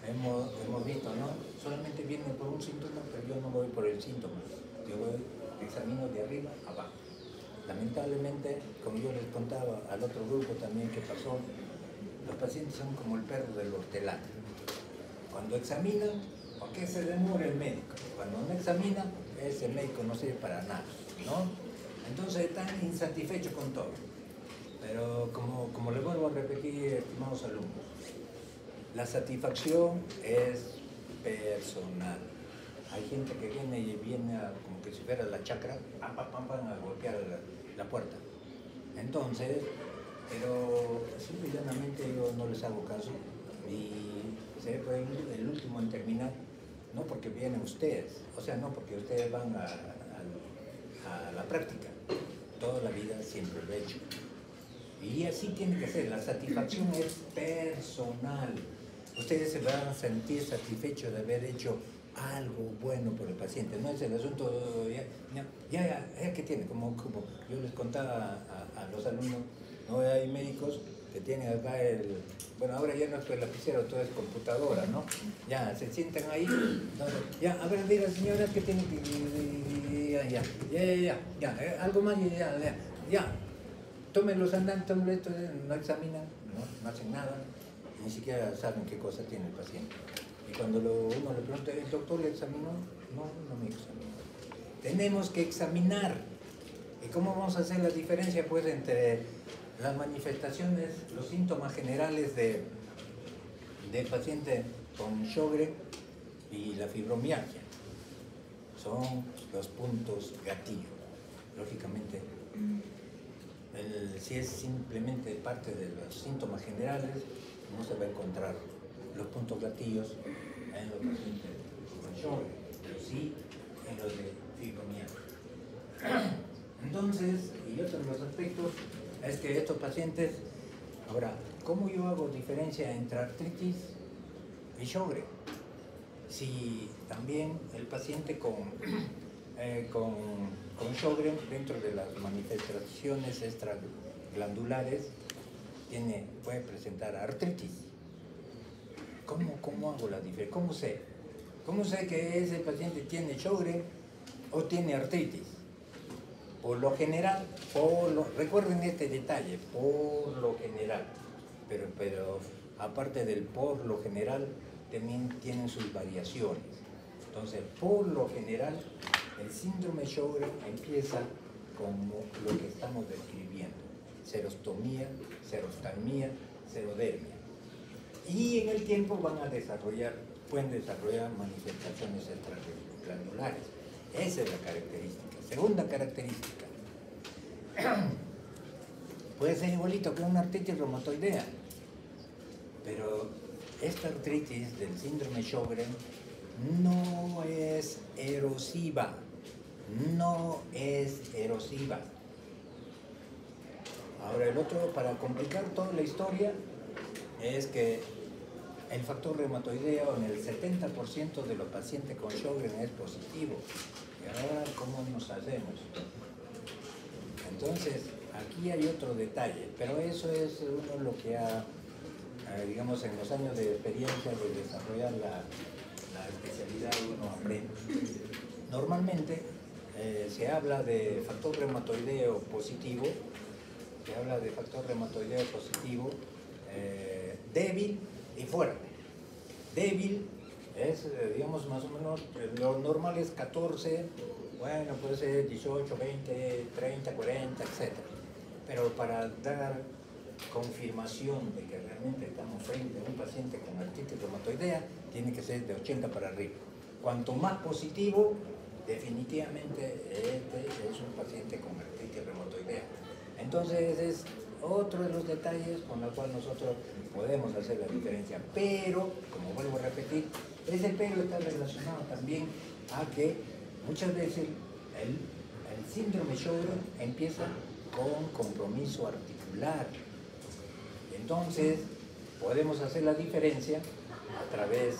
hemos visto, ¿no? Solamente vienen por un síntoma, pero yo no voy por el síntoma. Yo examino de arriba a abajo. Lamentablemente, como yo les contaba al otro grupo también que pasó, los pacientes son como el perro del hortelano. Cuando examinan, ¿por qué se demora el médico? Cuando no examina, ese médico no sirve para nada, ¿no? Entonces están insatisfechos con todo. Pero como les vuelvo a repetir, estimados alumnos, la satisfacción es personal. Hay gente que viene como que si fuera la chacra, a golpear la puerta. Entonces, pero simple y llanamente yo no les hago caso y seré el último en terminar, no porque vienen ustedes, o sea, no porque ustedes van a la práctica, toda la vida siempre lo he hecho. Y así tiene que ser, la satisfacción es personal. Ustedes se van a sentir satisfechos de haber hecho algo bueno por el paciente. No es el asunto, ya que tiene, como yo les contaba a los alumnos, no hay médicos que tienen acá bueno, ahora ya no es el lapicero, todo es computadora, ¿no? Ya, se sientan ahí, entonces, ya, a ver, diga señora, que tiene que, ya, algo más, ya. Tomen los andantes, no examinan, no hacen nada, ni siquiera saben qué cosa tiene el paciente. Y cuando uno le pregunta, ¿el doctor le examinó? No me examinó. Tenemos que examinar. ¿Y cómo vamos a hacer la diferencia, pues, entre las manifestaciones, los síntomas generales del paciente con Sjögren y la fibromialgia? Son los puntos gatillo. Lógicamente, si es simplemente parte de los síntomas generales, no se va a encontrar los puntos gatillos en los pacientes con Sjögren, pero sí en los de fibromialgia. Entonces, y otro de los aspectos es que estos pacientes, ahora, ¿cómo yo hago diferencia entre artritis y Sjögren? Si también el paciente con Sjögren, dentro de las manifestaciones extraglandulares, puede presentar artritis. ¿Cómo hago la diferencia? ¿Cómo sé que ese paciente tiene Sjögren o tiene artritis? Por lo general, recuerden este detalle, por lo general, pero aparte del por lo general, también tienen sus variaciones. Entonces, por lo general, el síndrome Sjögren empieza como lo que estamos describiendo: serostomía, serostalmia, serodermia. Y en el tiempo pueden desarrollar manifestaciones extraglandulares. Esa es la característica. Segunda característica, puede ser igualito que una artritis reumatoidea, pero esta artritis del síndrome Sjögren no es erosiva, no es erosiva. Ahora el otro, para complicar toda la historia, es que el factor reumatoideo en el 70% de los pacientes con Sjögren es positivo. ¿Y ahora cómo nos hacemos? Entonces, aquí hay otro detalle, pero eso es uno lo que ha, digamos, en los años de experiencia de desarrollar la especialidad uno aprende. Normalmente se habla de factor reumatoideo positivo, débil y fuerte. Débil es, digamos, más o menos, lo normal es 14, bueno, puede ser 18, 20, 30, 40, etc. Pero para dar confirmación de que realmente estamos frente a un paciente con artritis reumatoidea, tiene que ser de 80 para arriba. Cuanto más positivo, definitivamente este es un paciente con artritis reumatoidea. Entonces es otro de los detalles con los cuales nosotros podemos hacer la diferencia. Pero, como vuelvo a repetir, ese pero está relacionado también a que muchas veces el síndrome Sjögren empieza con compromiso articular. Entonces, podemos hacer la diferencia a través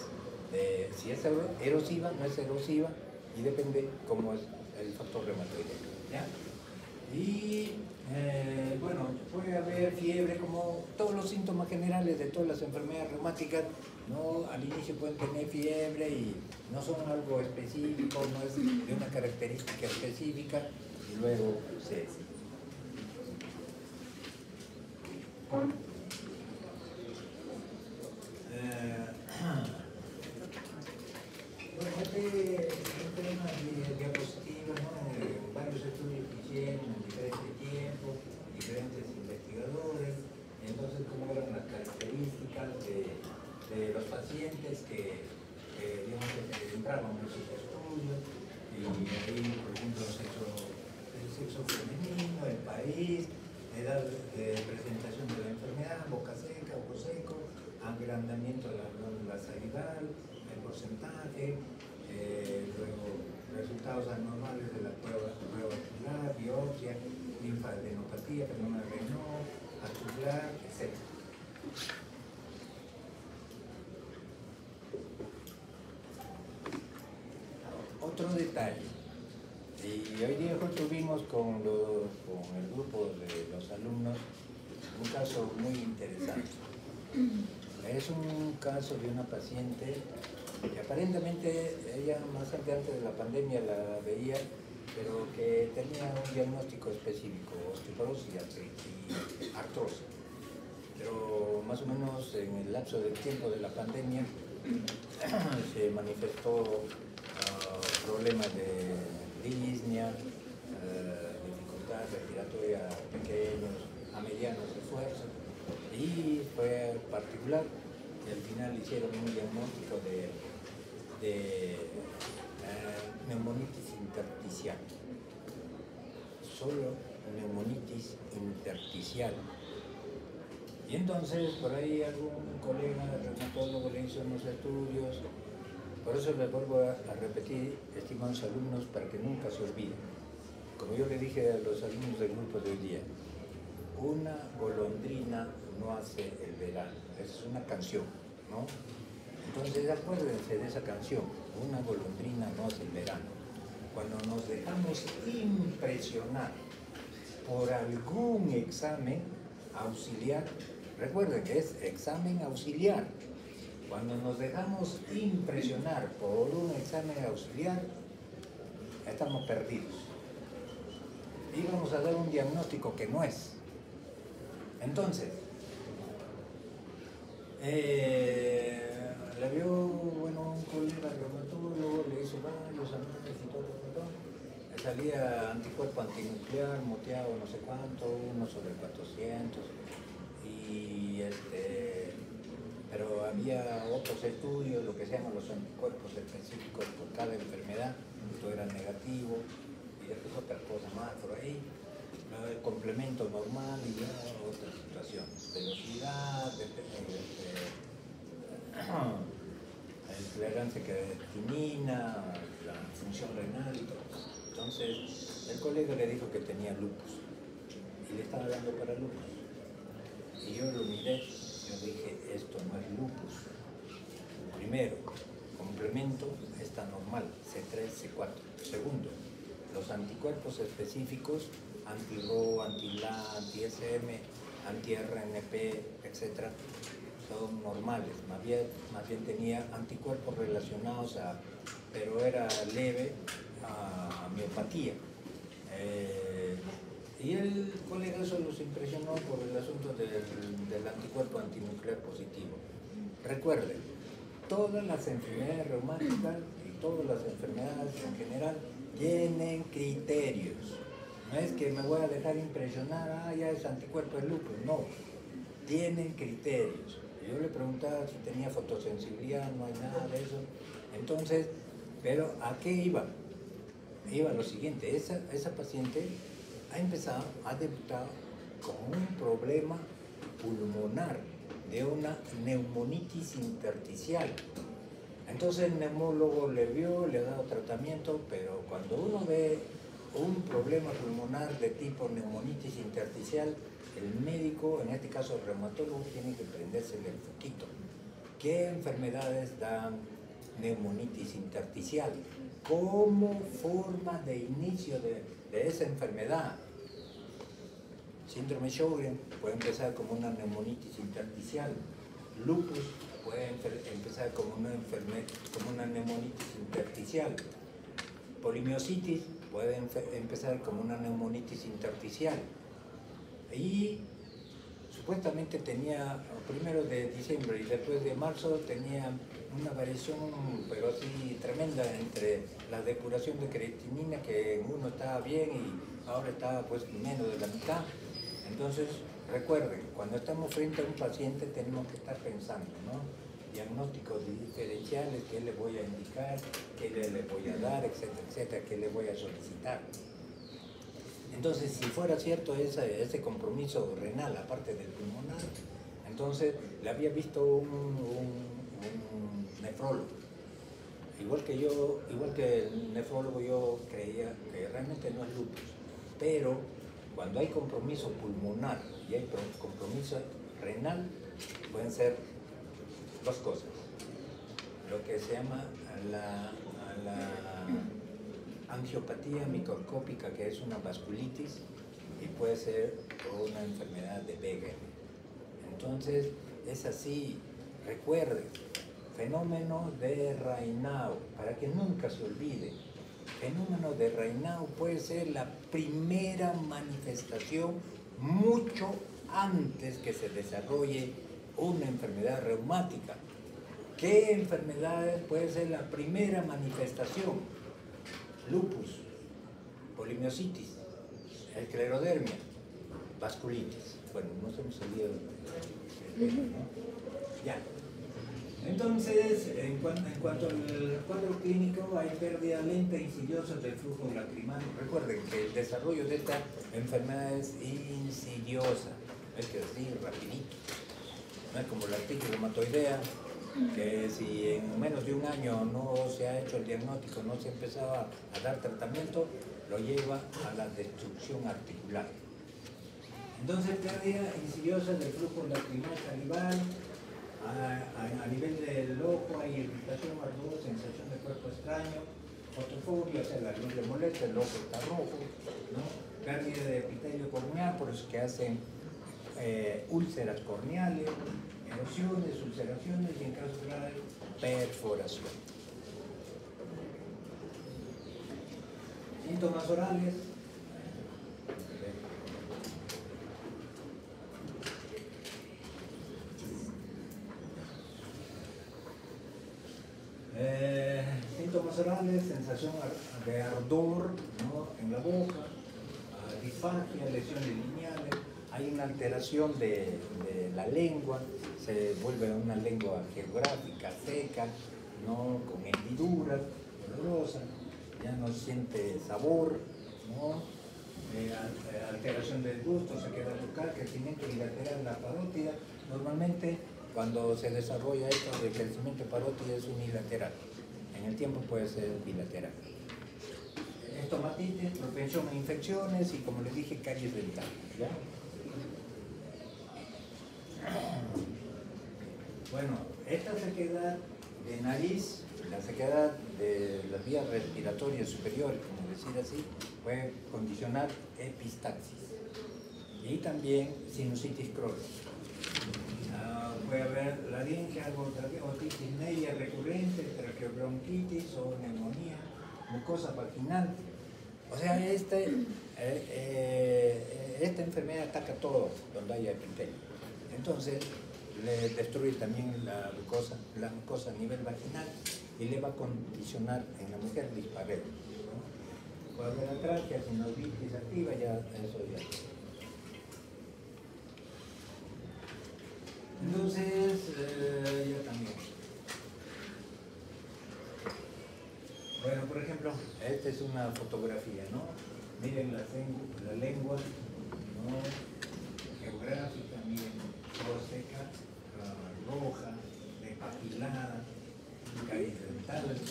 de si es erosiva, no es erosiva, y depende cómo es el factor reumatoideo, ¿ya? Y bueno, puede haber fiebre, como todos los síntomas generales de todas las enfermedades reumáticas, ¿no? Al inicio pueden tener fiebre y no son algo específico, no es de una característica específica, y luego se... Bueno, este tema de diapositivas, ¿no? Varios estudios que hicieron en diferentes tiempos, diferentes investigadores, entonces cómo eran las características de los pacientes que digamos, que entraban en sus estudios, y ahí, por ejemplo, el sexo femenino, el país, edad de presentación de la enfermedad, boca seca, ojo seco, agrandamiento de la glándula salival, el porcentaje, luego resultados anormales de la prueba ocular, biopsia, linfadenopatía, fenómeno renal, articular, etc. Otro detalle, y hoy día tuvimos con el grupo de los alumnos un caso muy interesante. Es un caso de una paciente que aparentemente ella más antes de la pandemia la veía, pero que tenía un diagnóstico específico: osteoporosis y artrosis. Pero más o menos en el lapso del tiempo de la pandemia se manifestó problemas de disnea, dificultad respiratoria a pequeños, a medianos esfuerzos, y fue particular. Y al final hicieron un diagnóstico de neumonitis intersticial, solo neumonitis intersticial. Y entonces por ahí algún colega reumatólogo le hizo unos estudios. Por eso les vuelvo a repetir, estimados alumnos, para que nunca se olviden. Como yo le dije a los alumnos del grupo de hoy día, una golondrina no hace el verano. Esa es una canción, ¿no? Entonces acuérdense de esa canción: una golondrina no hace el verano. Cuando nos dejamos impresionar por algún examen auxiliar, recuerden que es examen auxiliar. Cuando nos dejamos impresionar por un examen auxiliar, estamos perdidos. íbamos a dar un diagnóstico que no es. Entonces, le vio, bueno, un colega reumatólogo, le hizo varios análisis y todo. Salía anticuerpo antinuclear, moteado no sé cuánto, 1/400, pero había otros estudios, lo que se llaman los anticuerpos específicos por cada enfermedad, esto era negativo, y después otra cosa más por ahí, el complemento normal y ya otra situación, velocidad, tolerancia creatinina, la función renal y todo. Entonces, el colega le dijo que tenía lupus y le estaba dando para lupus. Y yo lo miré, yo dije, esto no es lupus. Primero, complemento está normal, C3, C4. Segundo, los anticuerpos específicos, anti-RO, anti-LA, anti-SM, anti-RNP, etc., son normales. Más bien tenía anticuerpos relacionados pero era leve, a miopatía. Y el colega solo se impresionó por el asunto del anticuerpo antinuclear positivo. Recuerden, todas las enfermedades reumáticas y todas las enfermedades en general tienen criterios. No es que me voy a dejar impresionar, ya es anticuerpo de lupus, no. Tienen criterios. Yo le preguntaba si tenía fotosensibilidad, no hay nada de eso. Entonces, pero ¿a qué iba? Iba lo siguiente, esa paciente ha debutado con un problema pulmonar de una neumonitis intersticial. Entonces el neumólogo le vio, le ha dado tratamiento, pero cuando uno ve un problema pulmonar de tipo neumonitis intersticial, el médico, en este caso el reumatólogo, tiene que prenderse el foquito. ¿Qué enfermedades dan neumonitis intersticial? ¿Cómo forma de inicio de esa enfermedad? Síndrome Sjögren puede empezar como una neumonitis intersticial. Lupus puede empezar como una neumonitis intersticial. Polimiositis puede empezar como una neumonitis intersticial. Y supuestamente tenía, primero de diciembre y después de marzo, tenía una variación, pero así tremenda, entre la depuración de creatinina, que uno estaba bien y ahora está pues menos de la mitad. Entonces, recuerden, cuando estamos frente a un paciente tenemos que estar pensando, ¿no? Diagnósticos diferenciales, qué le voy a indicar, qué le voy a dar, etcétera, etcétera, qué le voy a solicitar. Entonces, si fuera cierto ese compromiso renal, aparte del pulmonar, entonces le había visto un nefrólogo. Igual que el nefrólogo, yo creía que realmente no es lupus, pero cuando hay compromiso pulmonar y hay compromiso renal, pueden ser dos cosas. Lo que se llama la angiopatía microscópica, que es una vasculitis, y puede ser una enfermedad de Wegener. Entonces, es así. Recuerden, fenómeno de Raynaud, para que nunca se olvide. Fenómeno de Raynaud puede ser la primera manifestación mucho antes que se desarrolle una enfermedad reumática. ¿Qué enfermedades puede ser la primera manifestación? Lupus, polimiositis, esclerodermia, vasculitis. Bueno, nos hemos salido ¿no? Ya. Entonces, en cuanto al cuadro clínico, hay pérdida lenta e insidiosa del flujo lacrimal. Recuerden que el desarrollo de esta enfermedad es insidiosa, es que decir, rapidito. No es como la artritis reumatoidea, que si en menos de un año no se ha hecho el diagnóstico, no se empezaba a dar tratamiento, lo lleva a la destrucción articular. Entonces, pérdida insidiosa del flujo lacrimal salival. A nivel del ojo hay irritación, ardor, sensación de cuerpo extraño, fotofobia, o sea, la luz le molesta, el ojo está rojo, ¿no? Pérdida de epitelio corneal, por eso que hacen úlceras corneales, erosiones, ulceraciones y en caso grave, perforación. Síntomas orales, orales, sensación de ardor, ¿no?, en la boca, disfagia, lesiones lineales, hay una alteración de la lengua, se vuelve una lengua geográfica, seca, ¿no?, con hendiduras, dolorosa, ya no siente sabor, ¿no? Alteración del gusto, se queda bucal, crecimiento bilateral en la parótida. Normalmente cuando se desarrolla esto de crecimiento parótida es unilateral, en el tiempo puede ser bilateral. Estomatitis, propensión a infecciones y, como les dije, caries dental, ¿ya? Bueno, esta sequedad de nariz, la sequedad de las vías respiratorias superiores, como decir así, puede condicionar epistaxis y también sinusitis crónica. Puede haber laringe, otitis media recurrente, traqueobronquitis o neumonía, mucosa vaginal. O sea, esta enfermedad ataca todo donde haya epitelio. Entonces, le destruye también la mucosa a nivel vaginal y le va a condicionar en la mujer dispareo, ¿no? Puede haber atrachia, sinovitis activa, ya eso ya. Entonces, ya también. Bueno, por ejemplo, esta es una fotografía, ¿no? Miren la lengua, ¿no?, geográfica, miren, toda seca, roja, despapilada, caries dentales.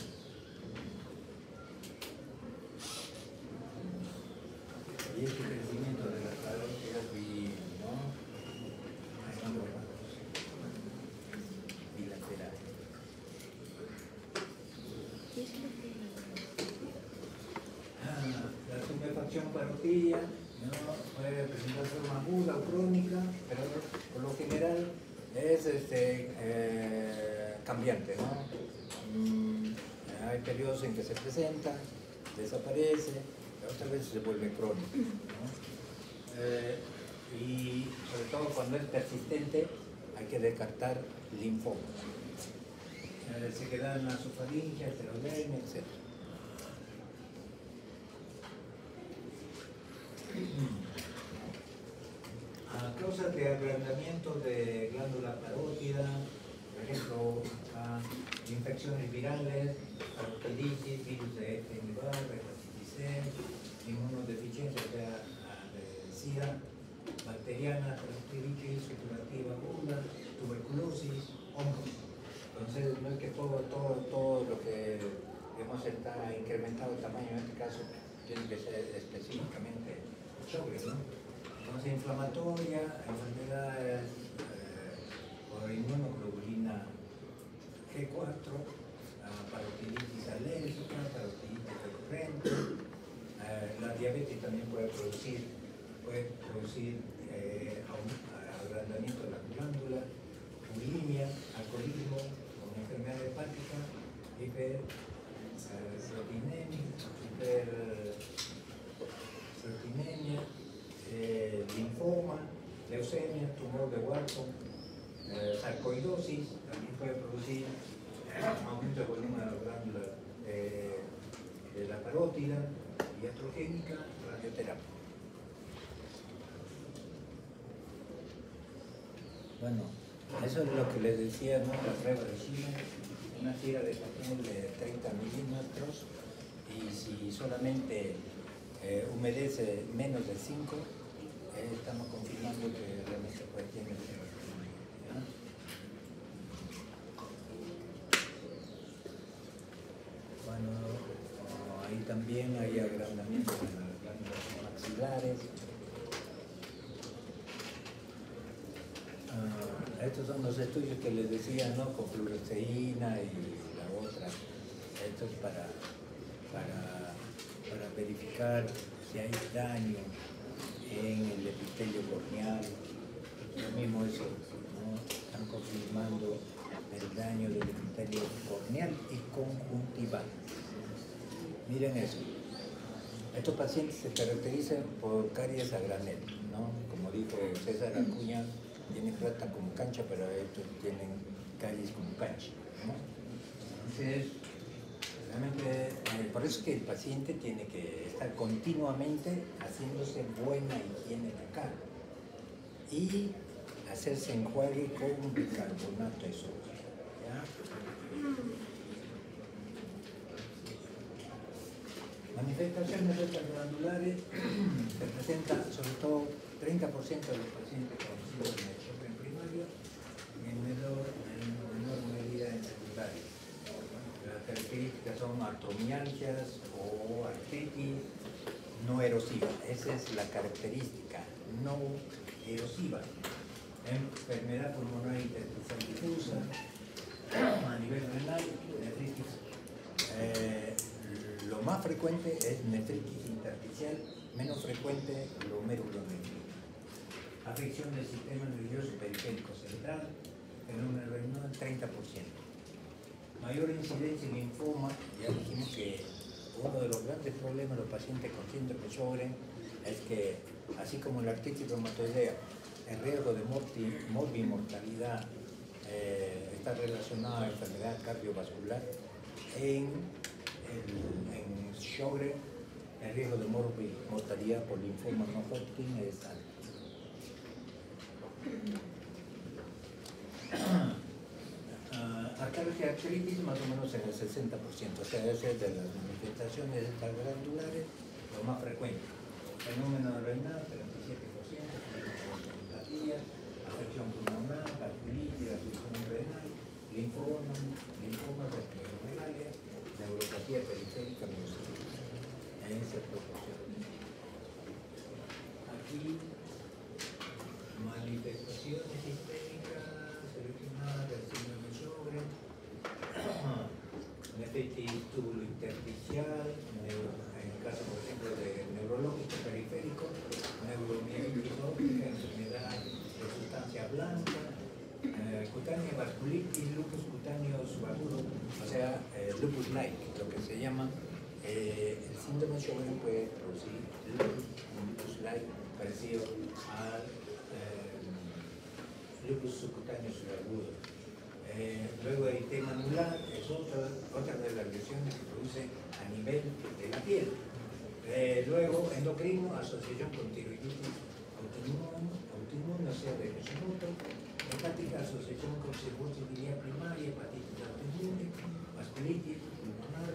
Y este crecimiento de las parótidas, ¿no?, bilateral. La tumefacción parótida, ¿no?, puede presentar forma aguda o crónica, pero por lo general es cambiante, ¿no? Hay periodos en que se presenta, desaparece, otra vez se vuelve crónica, ¿no? Y sobre todo cuando es persistente hay que descartar linfoma, sequedad en la esofaringe, heterodermia, etc. Causas de agrandamiento de glándula parótida, por ejemplo, infecciones virales, parotiditis, virus de Epstein-Barr, hepatitis C, inmunodeficiencia de SIDA, bacteriana, parotiditis, supurativa aguda, tuberculosis, hongos. Entonces, no es que todo lo que hemos incrementado el tamaño en este caso tiene que ser específicamente sobre, ¿no? Entonces, inflamatoria, enfermedades por inmunoglobulina G4, parotiditis alérgica, parotiditis recurrente. La diabetes también puede producir agrandamiento de la glándula, bulimia, alcoholismo, con enfermedad hepática, hiperproteinemia, linfoma, leucemia, tumor de Wharton, sarcoidosis, también puede producir aumento de volumen de la glándula de la parótida, iatrogénica, radioterapia. Bueno, eso es lo que les decía, ¿no?, la prueba de Schiller, una tira de papel de 30 milímetros, y si solamente humedece menos de 5, estamos confirmando que realmente pues tiene el tema. Bueno, ahí también hay agrandamiento de las glándulas maxilares. Estos son los estudios que les decía, ¿no?, con fluoresceína y la otra. Esto es para verificar si hay daño en el epitelio corneal. Lo mismo eso, ¿no?, están confirmando el daño del epitelio corneal y conjuntival. Miren eso. Estos pacientes se caracterizan por caries a granel, ¿no? Como dijo César Acuña, tiene plata como cancha, pero estos tienen caries como cancha, ¿no? Entonces, Realmente, por eso es que el paciente tiene que estar continuamente haciéndose buena higiene bucal y hacerse enjuague con bicarbonato de sodio. ¿Ya? Manifestaciones retroglandulares se presentan sobre todo 30% de los pacientes conocidos en el choque primario y en menor medida en secundario. Las características son artromialgias o artritis no erosiva. Esa es la característica, no erosiva. Enfermedad pulmonar intersticial difusa, a nivel renal, nefritis. Lo más frecuente es nefritis intersticial, menos frecuente glomerulonefritis. Afección del sistema nervioso periférico central, fenómeno renal 30%. Mayor incidencia en linfoma, ya dijimos que uno de los grandes problemas de los pacientes con síndrome de Sjögren es que, así como la artritis reumatoidea, el riesgo de morbimortalidad está relacionado a la enfermedad cardiovascular. En Sjögren, el riesgo de morbimortalidad por linfoma no Hodgkin es alto. Arcadia artritis más o menos en el 60%, o sea, esa es de las manifestaciones glandulares lo más frecuente. Fenómeno renal, 37%, afección pulmonar, vasculitis, afección renal, linfoma, escleromegalia, neuropatía periférica, miocitosis, en esa proporción. Aquí, manifestaciones sistémicas seleccionadas del síndrome de Sjögren, nefritis túbulo intersticial, en el caso, por ejemplo, de neurológico periférico, neuromielitis óptica, enfermedad de sustancia blanca, cutánea vasculitis, lupus cutáneo subagudo, o sea, lupus like, lo que se llama. El síndrome de Sjögren puede producir lupus like parecido al lupus subcutáneo subagudo. Luego eritema anular es otra de las lesiones que produce a nivel de la piel. Luego endocrino, asociación con tiroiditis autoinmune, o sea, de Hashimoto. Hepática, asociación con cirrosis biliar primaria, hepatitis autoinmune, vasculitis pulmonar,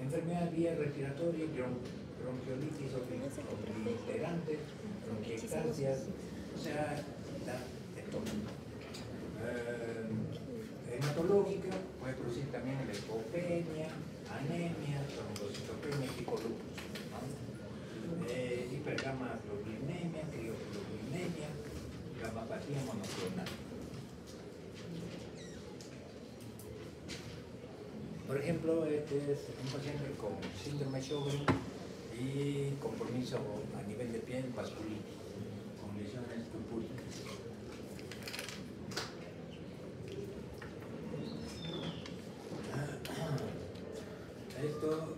enfermedad vía respiratoria, bronquiolitis obliterante, bronquiectasias, o sea, de todo. Hematológica puede producir también leucopenia, anemia, trombocitopenia tipo lupus, ¿no? Hipergamma globulinemia, crioglobulinemia, gamapatía monoclonal. Por ejemplo, este es un paciente con síndrome de Sjögren y compromiso a nivel de piel vasculitis, con lesiones purpúricas. Esto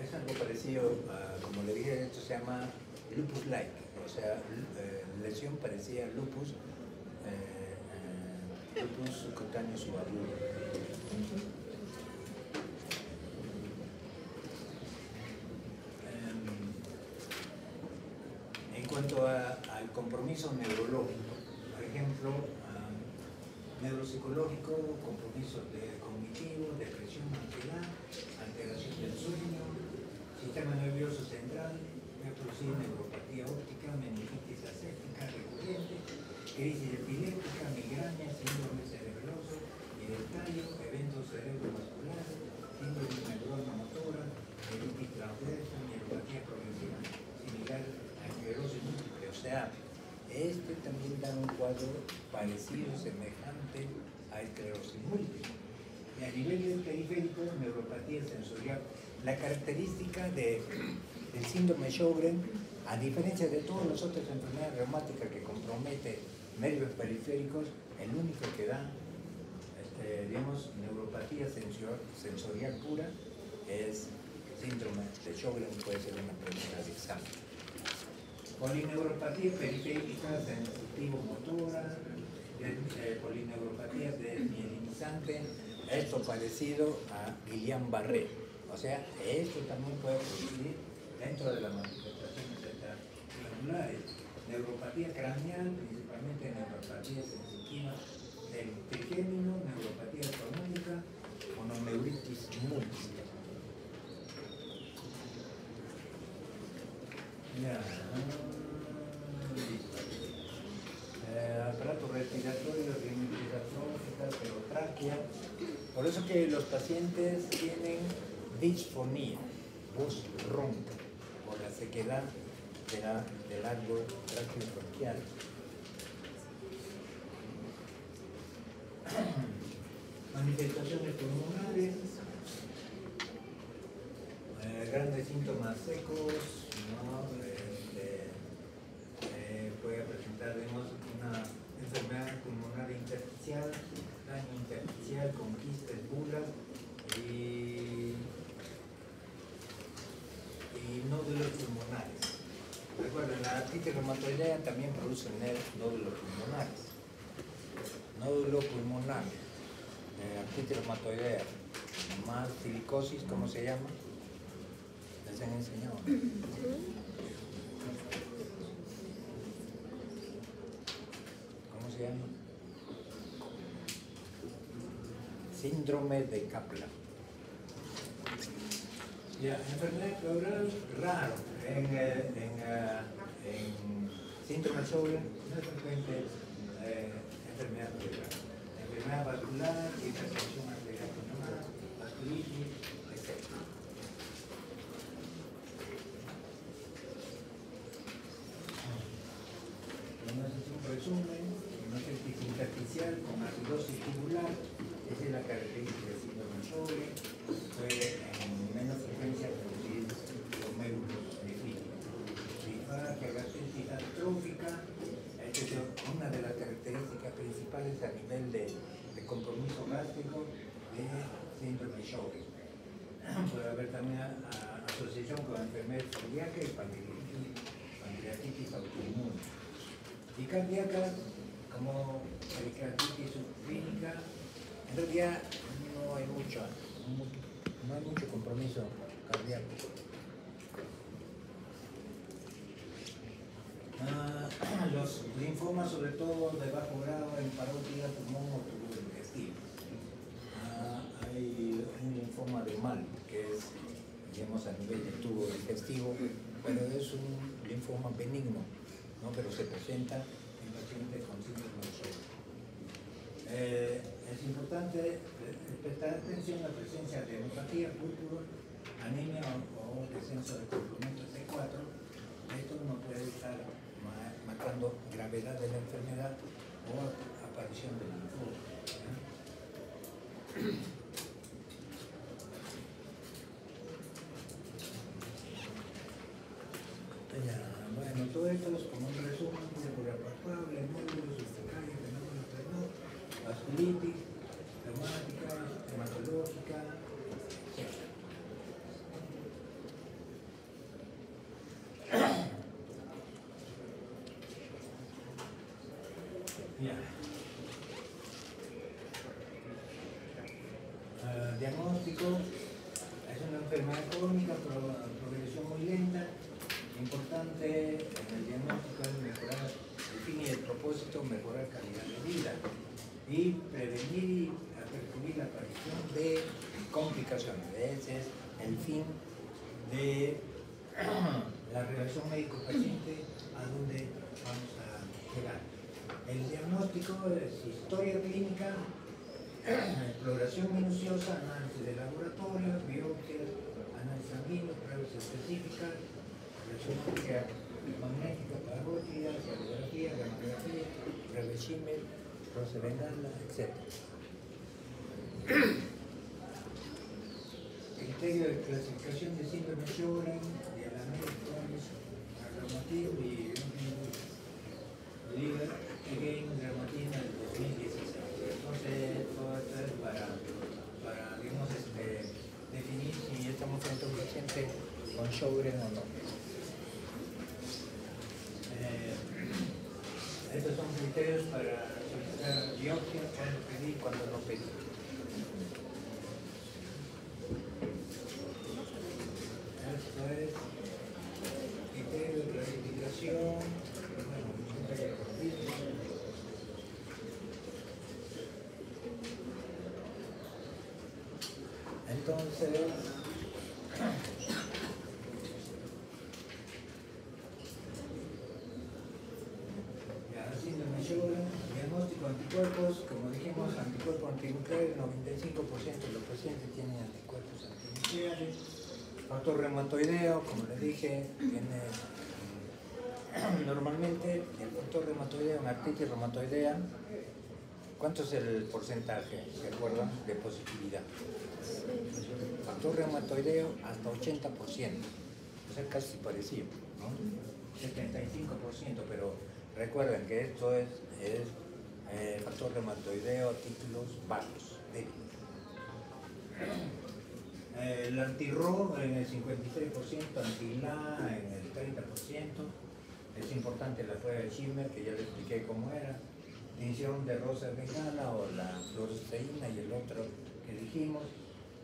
es algo parecido a, como le dije, esto se llama lupus-like, o sea, lesión parecida a lupus, lupus cutáneo subagudo. En cuanto al compromiso neurológico, por ejemplo, neuropsicológico, compromiso cognitivo, depresión, ansiedad, alteración del sueño, sistema nervioso central, puede producir neuropatía óptica, meningitis aséptica recurrente, crisis epiléptica, migraña, síndrome cerebroso y del tallo, eventos cerebrovasculares, síndrome neuromotora, iritis transversa, neuropatía progresiva similar a esclerosis múltiple, o sea, este también da un cuadro parecido, semejante a esclerosis múltiple. Y a nivel periférico, neuropatía sensorial. La característica del síndrome de Sjögren, a diferencia de todas las otras enfermedades reumáticas que comprometen nervios periféricos, el único que da, digamos, neuropatía sensorial pura es síndrome de Sjögren, puede ser una pregunta de examen. Polineuropatía periférica sensitivo-motora, polineuropatía desmielinizante, esto parecido a Guillain-Barré. O sea, esto también puede coincidir dentro de las manifestaciones extracurriculares. Neuropatía craneal, principalmente neuropatía sensitiva del trigémino, neuropatía autonómica, mononeuritis múltiple. Ya. Aparato respiratorio, rinitis atrófica, pseudotráquea. Por eso que los pacientes tienen disfonía, voz ronca, o la sequedad del árbol traqueobronquial. Manifestaciones pulmonares, grandes síntomas secos, ¿no? Puede presentar, digamos, una enfermedad pulmonar intersticial, daño intersticial con quistes, bulas y nódulos pulmonares. Recuerden, la artritis reumatoidea también produce nódulos pulmonares. Nódulo pulmonar, artritis reumatoidea, más silicosis, ¿cómo se llama? ¿Les han enseñado? ¿Cómo se llama? Síndrome de Kaplan. Ya, enfermedad pleural, raro. En síndrome de Sjögren no es frecuente enfermedad pleural. Enfermedad vascular, hipertensión arterial pulmonar, vasculitis, etc. Entonces es un resumen, hematitis intersticial con acidosis tubular, esa es la característica del síndrome de Sjögren, puede en menos frecuencia producir glomérulos nefríticos. Disfagia, gastritis atrófica, esta es una de las características principales a nivel de compromiso gástrico de síndrome de Sjögren. Puede haber también asociación con enfermedad celíaca y pancreatitis autoinmune. Y cardíaca, como pericarditis subclínica, en realidad no hay mucho compromiso cardíaco. Los linfomas, sobre todo de bajo grado, en parótida, pulmón o tubo digestivo. Hay un linfoma de mal, que es, digamos, a nivel del tubo digestivo, pero es un linfoma benigno, ¿no? Pero se presenta en pacientes con síndrome de Sjögren. Es importante prestar atención a la presencia de neuropatía, púrpura, anemia o descenso de complemento C4. Esto no puede estar marcando gravedad de la enfermedad o aparición del linfoma. Bueno, todo esto es como un resumen de la palpable, nódulos, urticarios, fenómenos renal, vasculitis, reumática, hematológica, etc. Ya. Diagnóstico, es una enfermedad crónica, progresión muy lenta. Importante en el diagnóstico es mejorar, el fin y el propósito, mejorar calidad de vida y prevenir y percibir la aparición de complicaciones. Ese es el fin de la relación médico-paciente a donde vamos a llegar. El diagnóstico es historia clínica, exploración minuciosa, análisis de laboratorio, biopsias, análisis sanguíneo, pruebas específicas, resonancia magnética, parótida, radiografía, gamografía, prueba de Schindler, procedengala, etc. Criterio de clasificación de síndrome de Sjögren, de la reumatismo y Liga Again Reumatismo del 2016. Entonces, todo esto es para digamos, definir si estamos frente a un paciente con Sjögren o no. Estos son criterios para solicitar biopsia, cuando pedir, cuando no pedir. Entonces, síndrome de Sjögren, diagnóstico de anticuerpos, como dijimos, anticuerpos antinucleares, 95% de los pacientes tienen anticuerpos antinucleares. Factor reumatoideo, como les dije, tiene normalmente el factor reumatoideo en artritis reumatoidea. ¿Cuánto es el porcentaje, se acuerdan, de positividad? Factor reumatoideo hasta 80%, o sea, casi parecido, ¿no? 75%, pero recuerden que esto es factor reumatoideo a títulos bajos, débiles. El anti-RO en el 53%, anti-LA en el 30%. Es importante la prueba de Schirmer, que ya les expliqué cómo era. Tinción de rosa bengala o la fluoresceína y el otro que dijimos.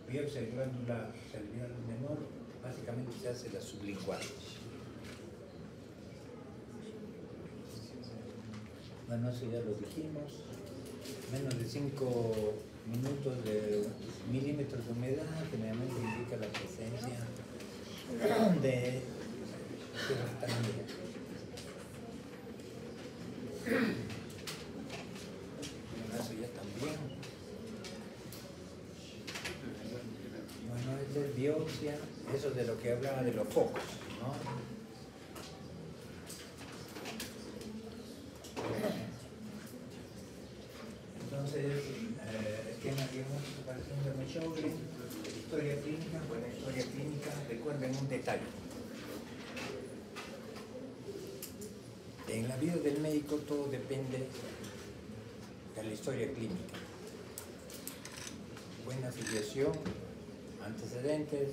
Biopsia de glándula salival menor, básicamente se hace la sublingual. Bueno, eso ya lo dijimos. Menos de 5 minutos de milímetros de humedad generalmente indica la presencia de hipertensión. Eso ya también. Bueno, esta es biopsia, eso es de lo que hablaba de los focos, ¿no? Entonces, esquema diagnóstico para el síndrome de Sjögren, historia clínica, buena historia clínica, recuerden un detalle. En la vida del médico todo depende de la historia clínica. Buena afiliación, antecedentes,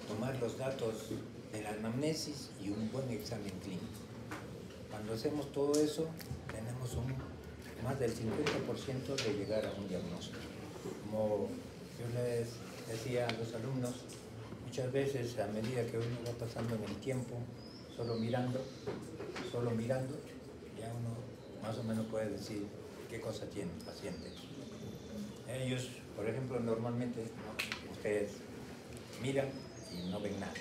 tomar los datos de la anamnesis y un buen examen clínico. Cuando hacemos todo eso, tenemos más del 50% de llegar a un diagnóstico. Como yo les decía a los alumnos, muchas veces a medida que uno va pasando en el tiempo, solo mirando, ya uno más o menos puede decir qué cosa tiene el paciente. Ellos, por ejemplo, normalmente, ¿no?, ustedes miran y no ven nada,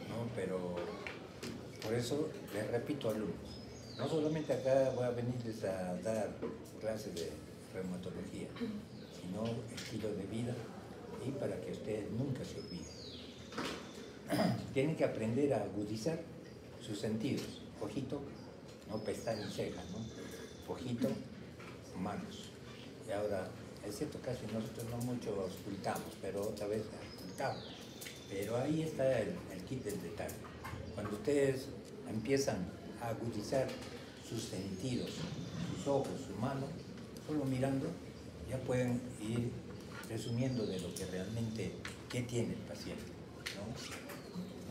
¿no? Pero por eso les repito, alumnos, no solamente acá voy a venirles a dar clases de reumatología, sino estilo de vida y para que ustedes nunca se olviden. Tienen que aprender a agudizar sus sentidos. Ojito, no pestaña y ceja, ¿no? Ojito, manos. Y ahora, es cierto, casi nosotros no mucho ocultamos, pero otra vez ocultamos. Pero ahí está el kit del detalle. Cuando ustedes empiezan a agudizar sus sentidos, sus ojos, sus manos, solo mirando, ya pueden ir resumiendo de lo que realmente, qué tiene el paciente, ¿no?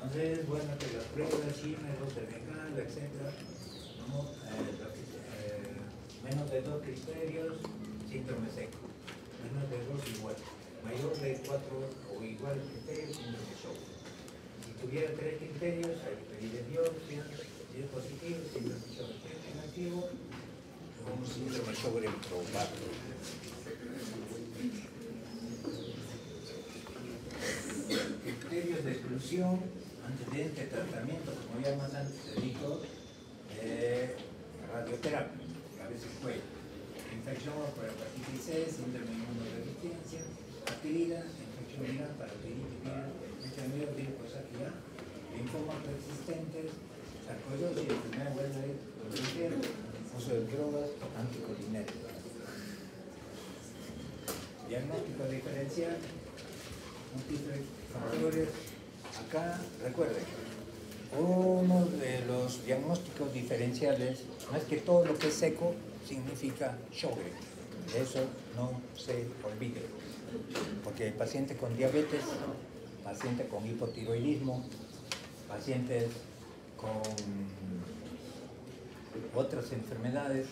Entonces, bueno, que las pruebas, Schirmer, rosa bengala, etc. ¿no? Menos de 2 criterios, síndrome seco. Menos de 2 igual. Mayor de 4 o igual criterios, síndrome de Sjögren. Si tuviera 3 criterios, hay que pedir biopsia. Si es positivo, síndrome de Sjögren. Si es negativo, un síndrome de Sjögren probable. Criterios de exclusión, antecedente de tratamiento, como ya más antes se dijo, radioterapia, a veces fue infección por hepatitis C, síndrome de inmunodeficiencia, adquirida, infección viral, parotiditis viral, enfermedad virus-aquila, linfomas persistentes, sarcoidosis, enfermedad huelga de uso de drogas, anticolinérico. Diagnóstico diferencial, múltiples factores. Acá, recuerden, uno de los diagnósticos diferenciales no es que todo lo que es seco significa Sjögren. De eso no se olvide. Porque el paciente con diabetes, paciente con hipotiroidismo, pacientes con otras enfermedades,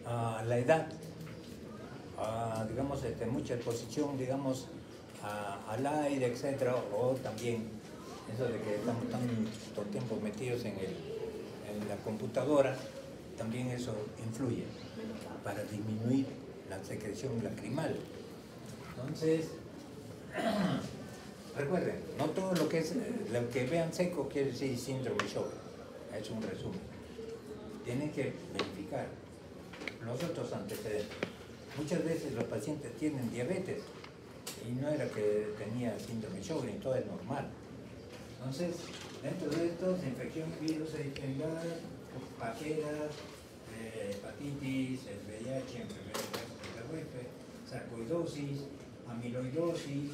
la edad, digamos, mucha exposición, digamos, al aire, etcétera, o también eso de que estamos tanto tiempo metidos en la computadora, también eso influye para disminuir la secreción lacrimal. Entonces, recuerden, no todo lo que vean seco quiere decir síndrome de Sjögren. Es un resumen. Tienen que verificar los otros antecedentes. Muchas veces los pacientes tienen diabetes y no era que tenía síndrome de Sjögren, todo es normal. Entonces, dentro de estos, infección virus viral, paqueras, hepatitis, el VIH, enfermedades de la huésped, sarcoidosis, amiloidosis,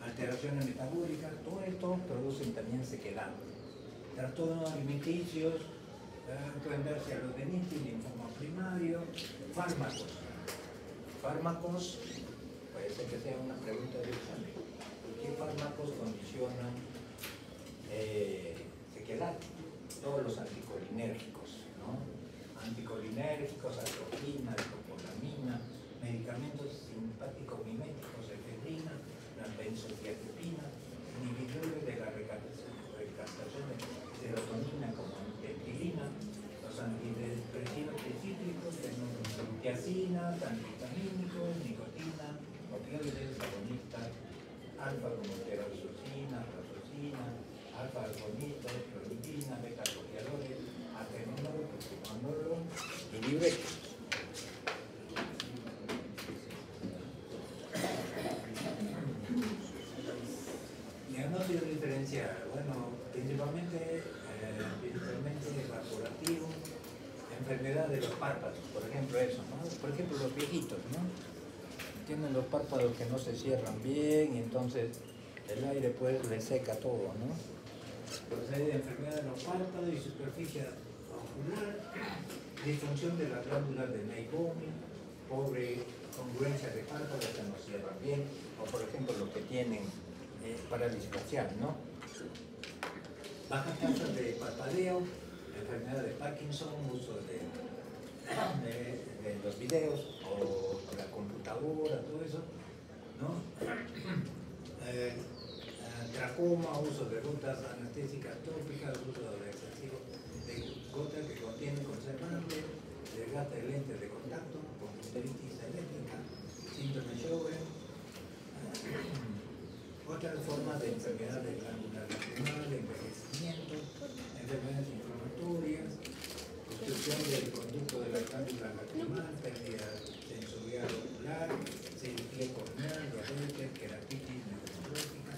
alteraciones metabólicas, todo esto producen también sequedad. Trastornos alimenticios, pueden darse alodenitis, linfoma primario, fármacos. Fármacos, puede ser que sea una pregunta de examen. ¿Qué fármacos condicionan sequedad? Todos los anticolinérgicos, ¿no? Anticolinérgicos, atropina, copolamina, medicamentos simpáticos miméticos, efedrina, la benzodiazepina, inhibidores de la recaptación de serotonina como antiepilina, los antidepresivos específicos, tiacinas, antihistamínicos, nicotina, opioides, agonistas, alfa como tirosina, rosocina, alfa-agonitas, clonidina, beta-bloqueadores, atenolol, propranolol y diuréticos. Diagnóstico diferencial, bueno, principalmente evaporativo, enfermedad de los párpados, por ejemplo eso, ¿no? Por ejemplo los viejitos, ¿no? Tienen los párpados que no se cierran bien y entonces el aire pues les seca todo, ¿no? Procede de enfermedad de los párpados y superficie ocular, disfunción de las glándulas de Meibomi, pobre congruencia de párpados que no cierran bien, o por ejemplo los que tienen parálisis facial, ¿no? Baja tasa de parpadeo, enfermedad de Parkinson, uso de los videos o la computadora, todo eso, ¿no? Tracoma, uso de rutas anestésicas tópicas, uso de excesivo de gotas que contienen conservantes, desgaste de lentes de contacto, conjuntivitis eléctrica, síndrome de Sjögren. Otras formas de enfermedad de glándula lacrimal, envejecimiento, enfermedades inflamatorias, obstrucción del conducto de la glándula lacrimal, pérdida sensorial ocular, cirugía corneal, diabetes, queratitis neurológica,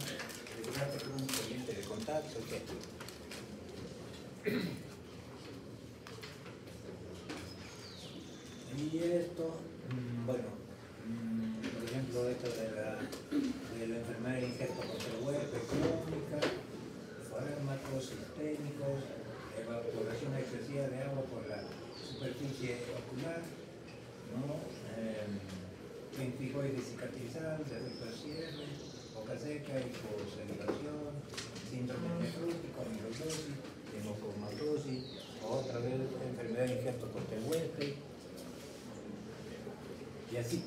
desgaste crónico lente de contacto, etc. Y esto, bueno, por ejemplo, esto de la enfermedad de injerto contra el huésped crónica, fármacos sistémicos, evaporación excesiva de agua por la superficie ocular, ¿no? Pemphigoide cicatrizal, defecto de cierre, boca seca, hiposalivación, síndrome nefrótico, amiloidosis, hemocromatosis, otra vez enfermedad de injerto contra el huésped, y así.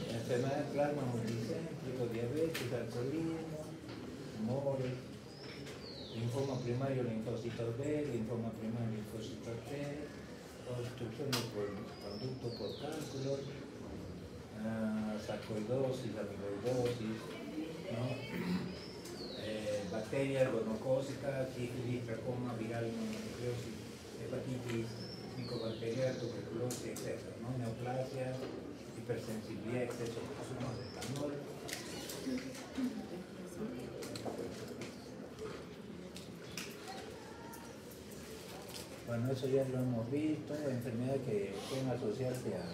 Enfermedad de plasma multicéntrico, diabetes, alcoholismo, tumores, linfoma primario, linfocitos B, linfoma primario, linfocitos T, obstrucción del conducto por cálculos, sarcoidosis, amiloidosis, ¿no? Bacterias gonocócicas, sífilis, tracoma, viral, mononucleosis, hepatitis, micobacterial, tuberculosis, etc., ¿no? Neoplasia, hipersensibilidad, exceso de consumo de etanol. Bueno, eso ya lo hemos visto, enfermedades que pueden asociarse a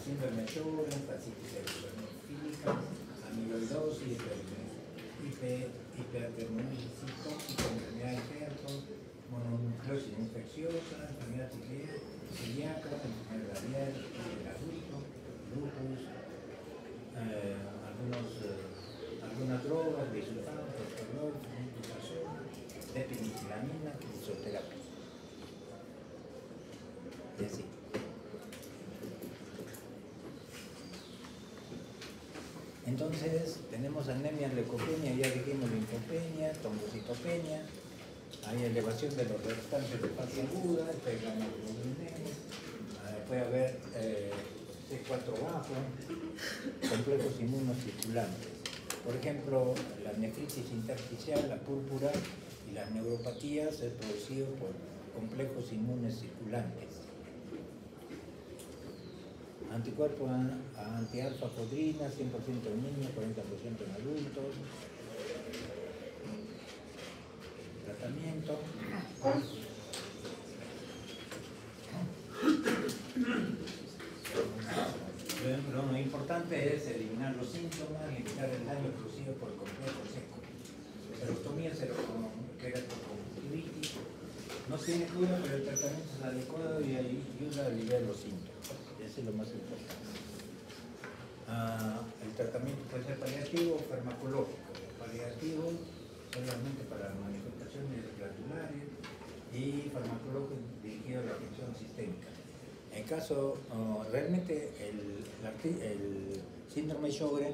síndrome de Sjögren, fascitis eosinofílica, amiloidosis, hipertermosis tóxica, enfermedad de injerto, mononucleosis infecciosa, enfermedad celíaca, enfermedad radial del adulto, lupus, algunas drogas, bisulfán, propiolol, fluticasona, depinicilamina, fisioterapia. Y así. Entonces tenemos anemia, leucopenia, ya dijimos linfopenia, trombocitopenia, hay elevación de los restantes de fase aguda, hemoglobina, puede haber C4 bajo, complejos inmunocirculantes. Por ejemplo, la nefritis intersticial, la púrpura y las neuropatías es producido por complejos inmunes circulantes. Anticuerpos a anti-alfa-codrina, 100% en niños, 40% en adultos. Tratamiento. Lo importante es eliminar los síntomas y evitar el daño producido por el complejo seco. Serostomía, queratoconjuntivitis. No tiene cura, pero el tratamiento es adecuado y ayuda a aliviar los síntomas. Eso es lo más importante. El tratamiento puede ser paliativo o farmacológico. Paliativo solamente para manifestaciones glandulares y farmacológico dirigido a la función sistémica. En caso, realmente el síndrome de Sjögren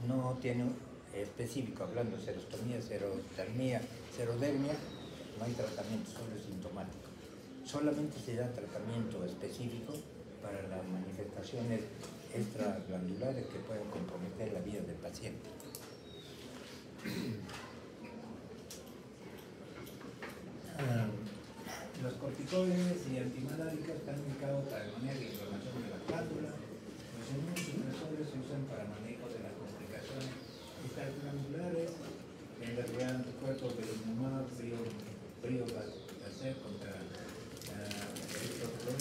no tiene específico, hablando de serostomía, serotermia, serodermia, no hay tratamiento, solo es sintomático. Solamente se da tratamiento específico para las manifestaciones extraglandulares que pueden comprometer la vida del paciente. Los corticoides y antimaláricos están indicados para el manejo de la inflamación de la glándula. Los inmunosupresores se usan para manejo de las complicaciones extraglandulares, en realidad anticuerpos de inmunidad frío hacer contra el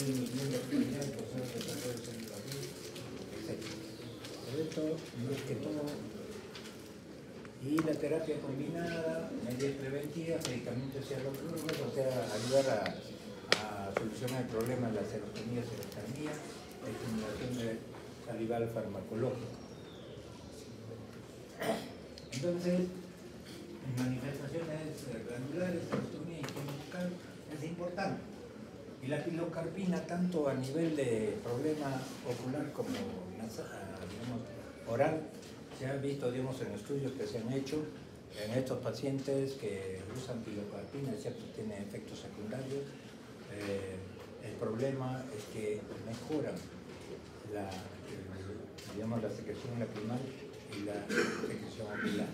inhibiendo actividad, procesos de desarrollo de células B, etc. Por esto, más que todo, y la terapia combinada, medidas preventivas, medicamentos cialotrópicos, o sea, ayudar a solucionar el problema de la serostomía, serotermia, estimulación de salival farmacológico. Entonces, manifestaciones glandulares, serostomía y bucal es importante. Y la pilocarpina, tanto a nivel de problema ocular como digamos, oral, se ha visto, digamos, en estudios que se han hecho en estos pacientes que usan pilocarpina, es cierto, tiene efectos secundarios. El problema es que mejoran digamos, la secreción lacrimal y la secreción ocular.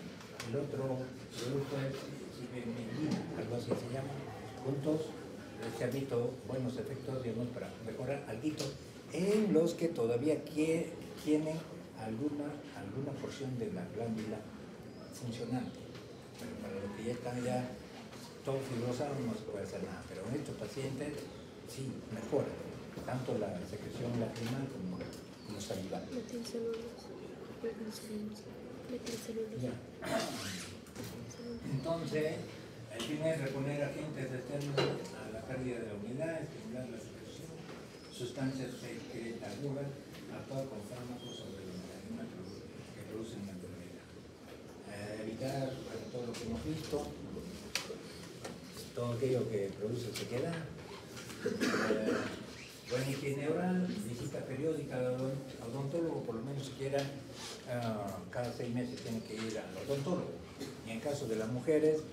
El otro producto es cibenilina, algo así se llama. Juntos se han visto buenos efectos, digamos, para mejorar algo en los que todavía tienen alguna porción de la glándula funcionante. Pero para los que ya están todo fibrosado no se puede hacer nada. Pero en estos pacientes sí mejora tanto la secreción lacrimal como salival. Ya. Entonces, el fin es reponer agentes externos a la pérdida de la humedad, estimular la secreción, sustancias secretadoras, actuar con fármacos sobre los mecanismos que producen la enfermedad. Evitar todo lo que hemos visto, todo aquello que produce sequedad. Buena higiene oral, visita periódica al odontólogo, por lo menos siquiera cada 6 meses tiene que ir al odontólogo. Y en caso de las mujeres,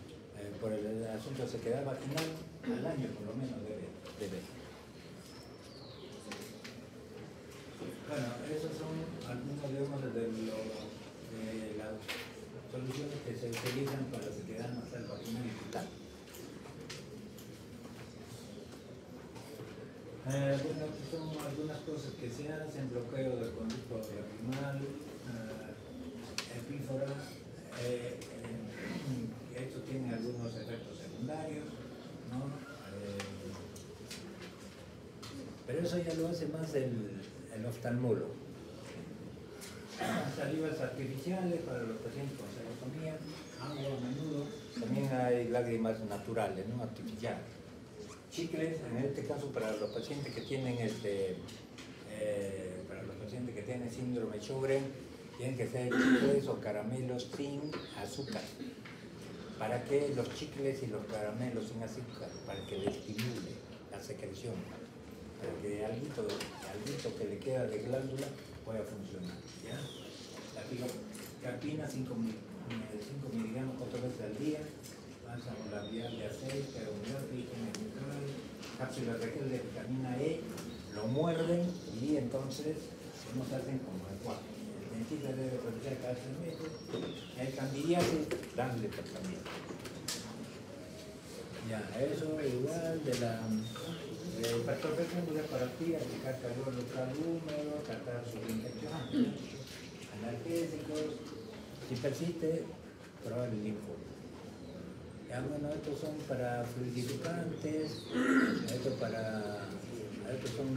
por el asunto de sequedad vaginal, al año por lo menos debe. Bueno, esos son algunos, digamos, de las soluciones que se utilizan para la sequedad nasal, vaginal y cutal. Bueno, son algunas cosas que se hacen: bloqueo del conducto lacrimal, epífora. Esto tiene algunos efectos secundarios, ¿no? Pero eso ya lo hace más el oftalmólogo. Salivas artificiales para los pacientes con serostomía, agua a menudo. También hay lágrimas naturales, ¿no? Artificiales. Chicles, en este caso para los pacientes que tienen síndrome de Sjögren, tienen que ser chicles o caramelos sin azúcar. ¿Para qué los chicles y los caramelos sin azúcar? Para que le estimule la secreción, para que algo que le queda de glándula pueda funcionar, ¿ya? La pilocarpina, 5 miligramos 4 veces al día. Labial de aceite, cápsulas de gel de vitamina E, lo muerden y entonces Unos hacen como el 4. El dentista debe revisar cada 3 meses. El candidiasis, darle tratamiento. Ya, eso igual de la factor fecundo es para ti, aplicar calor local húmedo, tratar sobre infecciones, analgésicos. Si persiste, probar el linfoma. Ya, bueno, estos son para fluidificantes, estos son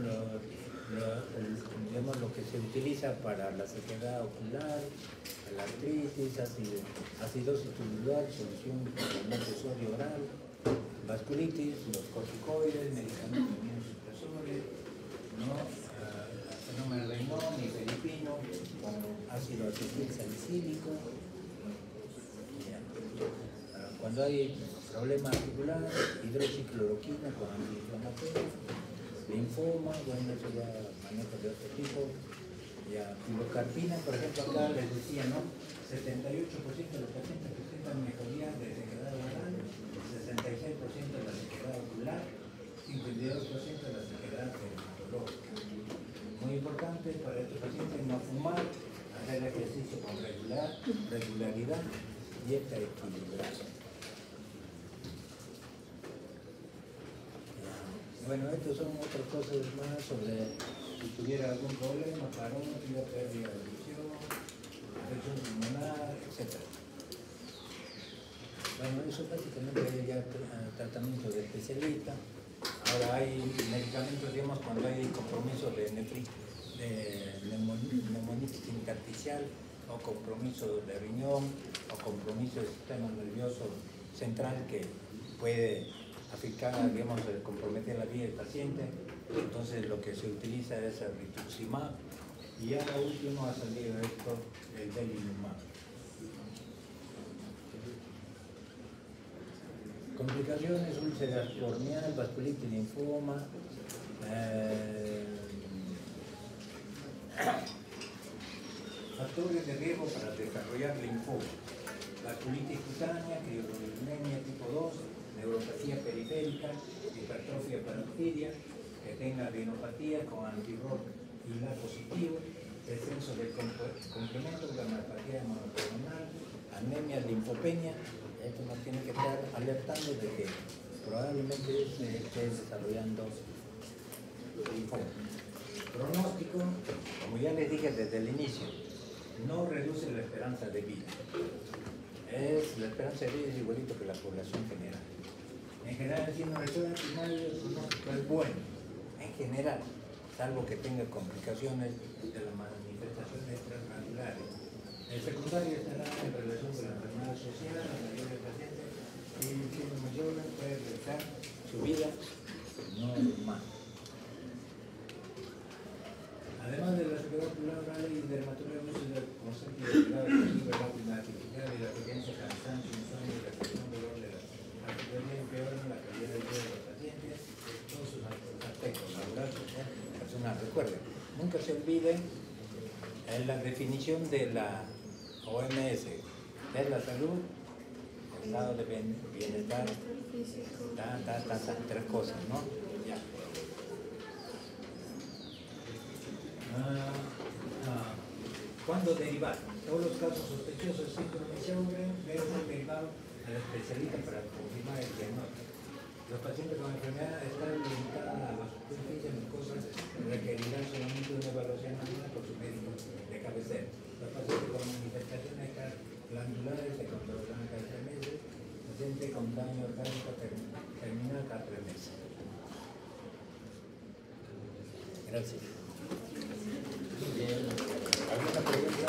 digamos, lo que se utiliza para la sequedad ocular, la artritis, acidosis tubular, solución de sodio oral, vasculitis, los corticoides, medicamentos inmunosupresores, ¿no? Fenómeno Raynaud y Felipino con ácido acetil salicílico. Cuando hay problema articular, hidroxicloroquina con antiinflamatorio, linfoma, bueno, eso ya manejo de otro tipo. Ya, pilocarpina, por ejemplo, acá les decía, ¿no? 78% de los pacientes presentan mejoría de sequedad oral, 66% de la sequedad ocular, 52% de la sequedad dermatológica. Muy importante para estos pacientes no fumar, hacer ejercicio con regularidad, dieta equilibrada. Bueno, estos son otras cosas más sobre si tuviera algún problema, parótida, pérdida de visión, afección pulmonar, etc. Bueno, eso básicamente ya tratamiento de especialista. Ahora hay medicamentos, digamos, cuando hay compromiso de neumonitis intersticial, o compromiso de riñón, o compromiso del sistema nervioso central que puede afectar, digamos, comprometer la vida del paciente. Entonces lo que se utiliza es el rituximab, y ahora último ha salido esto, el belimumab. Complicaciones: úlceras corneal, vasculitis, linfoma, factores de riesgo para desarrollar linfoma: vasculitis cutánea, crioglobulinemia tipo 2, neuropatía periférica, hipertrofia parotidia, que tenga rinopatía con anti-ROR y la positivo, descenso del complemento, gamapatía monoclonal, anemia, linfopenia. Esto nos tiene que estar alertando de que probablemente se esté desarrollando linfoma. Pronóstico, como ya les dije desde el inicio, no reduce la esperanza de vida. La esperanza de vida es igualito que la población general. En general, si no resuelve al final, el pronóstico es bueno, en general, salvo que tenga complicaciones de las manifestaciones transglandulares. El secundario estará en relación con la enfermedad social, la mayoría de pacientes, y siendo mayores puede realizar su vida normal. Además de la sequedad ocular oral y dermatología, el concepto de grado excesivo, la artificial y la frecuencia, cansancio, insomnio, represión, dolor de la articulación empeoran la calidad de vida de los pacientes en todos sus aspectos, laboral, social, personal. Recuerden, nunca se olviden en la definición de la OMS, que es la salud, el estado de bienestar, tres cosas, ¿no? Ya. ¿Cuándo derivar? Todos los casos sospechosos de síndrome de Sjögren deben ser derivados al especialista para confirmar el diagnóstico. Los pacientes con enfermedad están limitadas a la superficie mucosa, requerirán solamente una evaluación anual por su médico de cabecera. Los pacientes con manifestaciones glandulares se controlarán cada 3 meses. Paciente con daño orgánico terminal cada 3 meses. Gracias. ¿Alguna pregunta?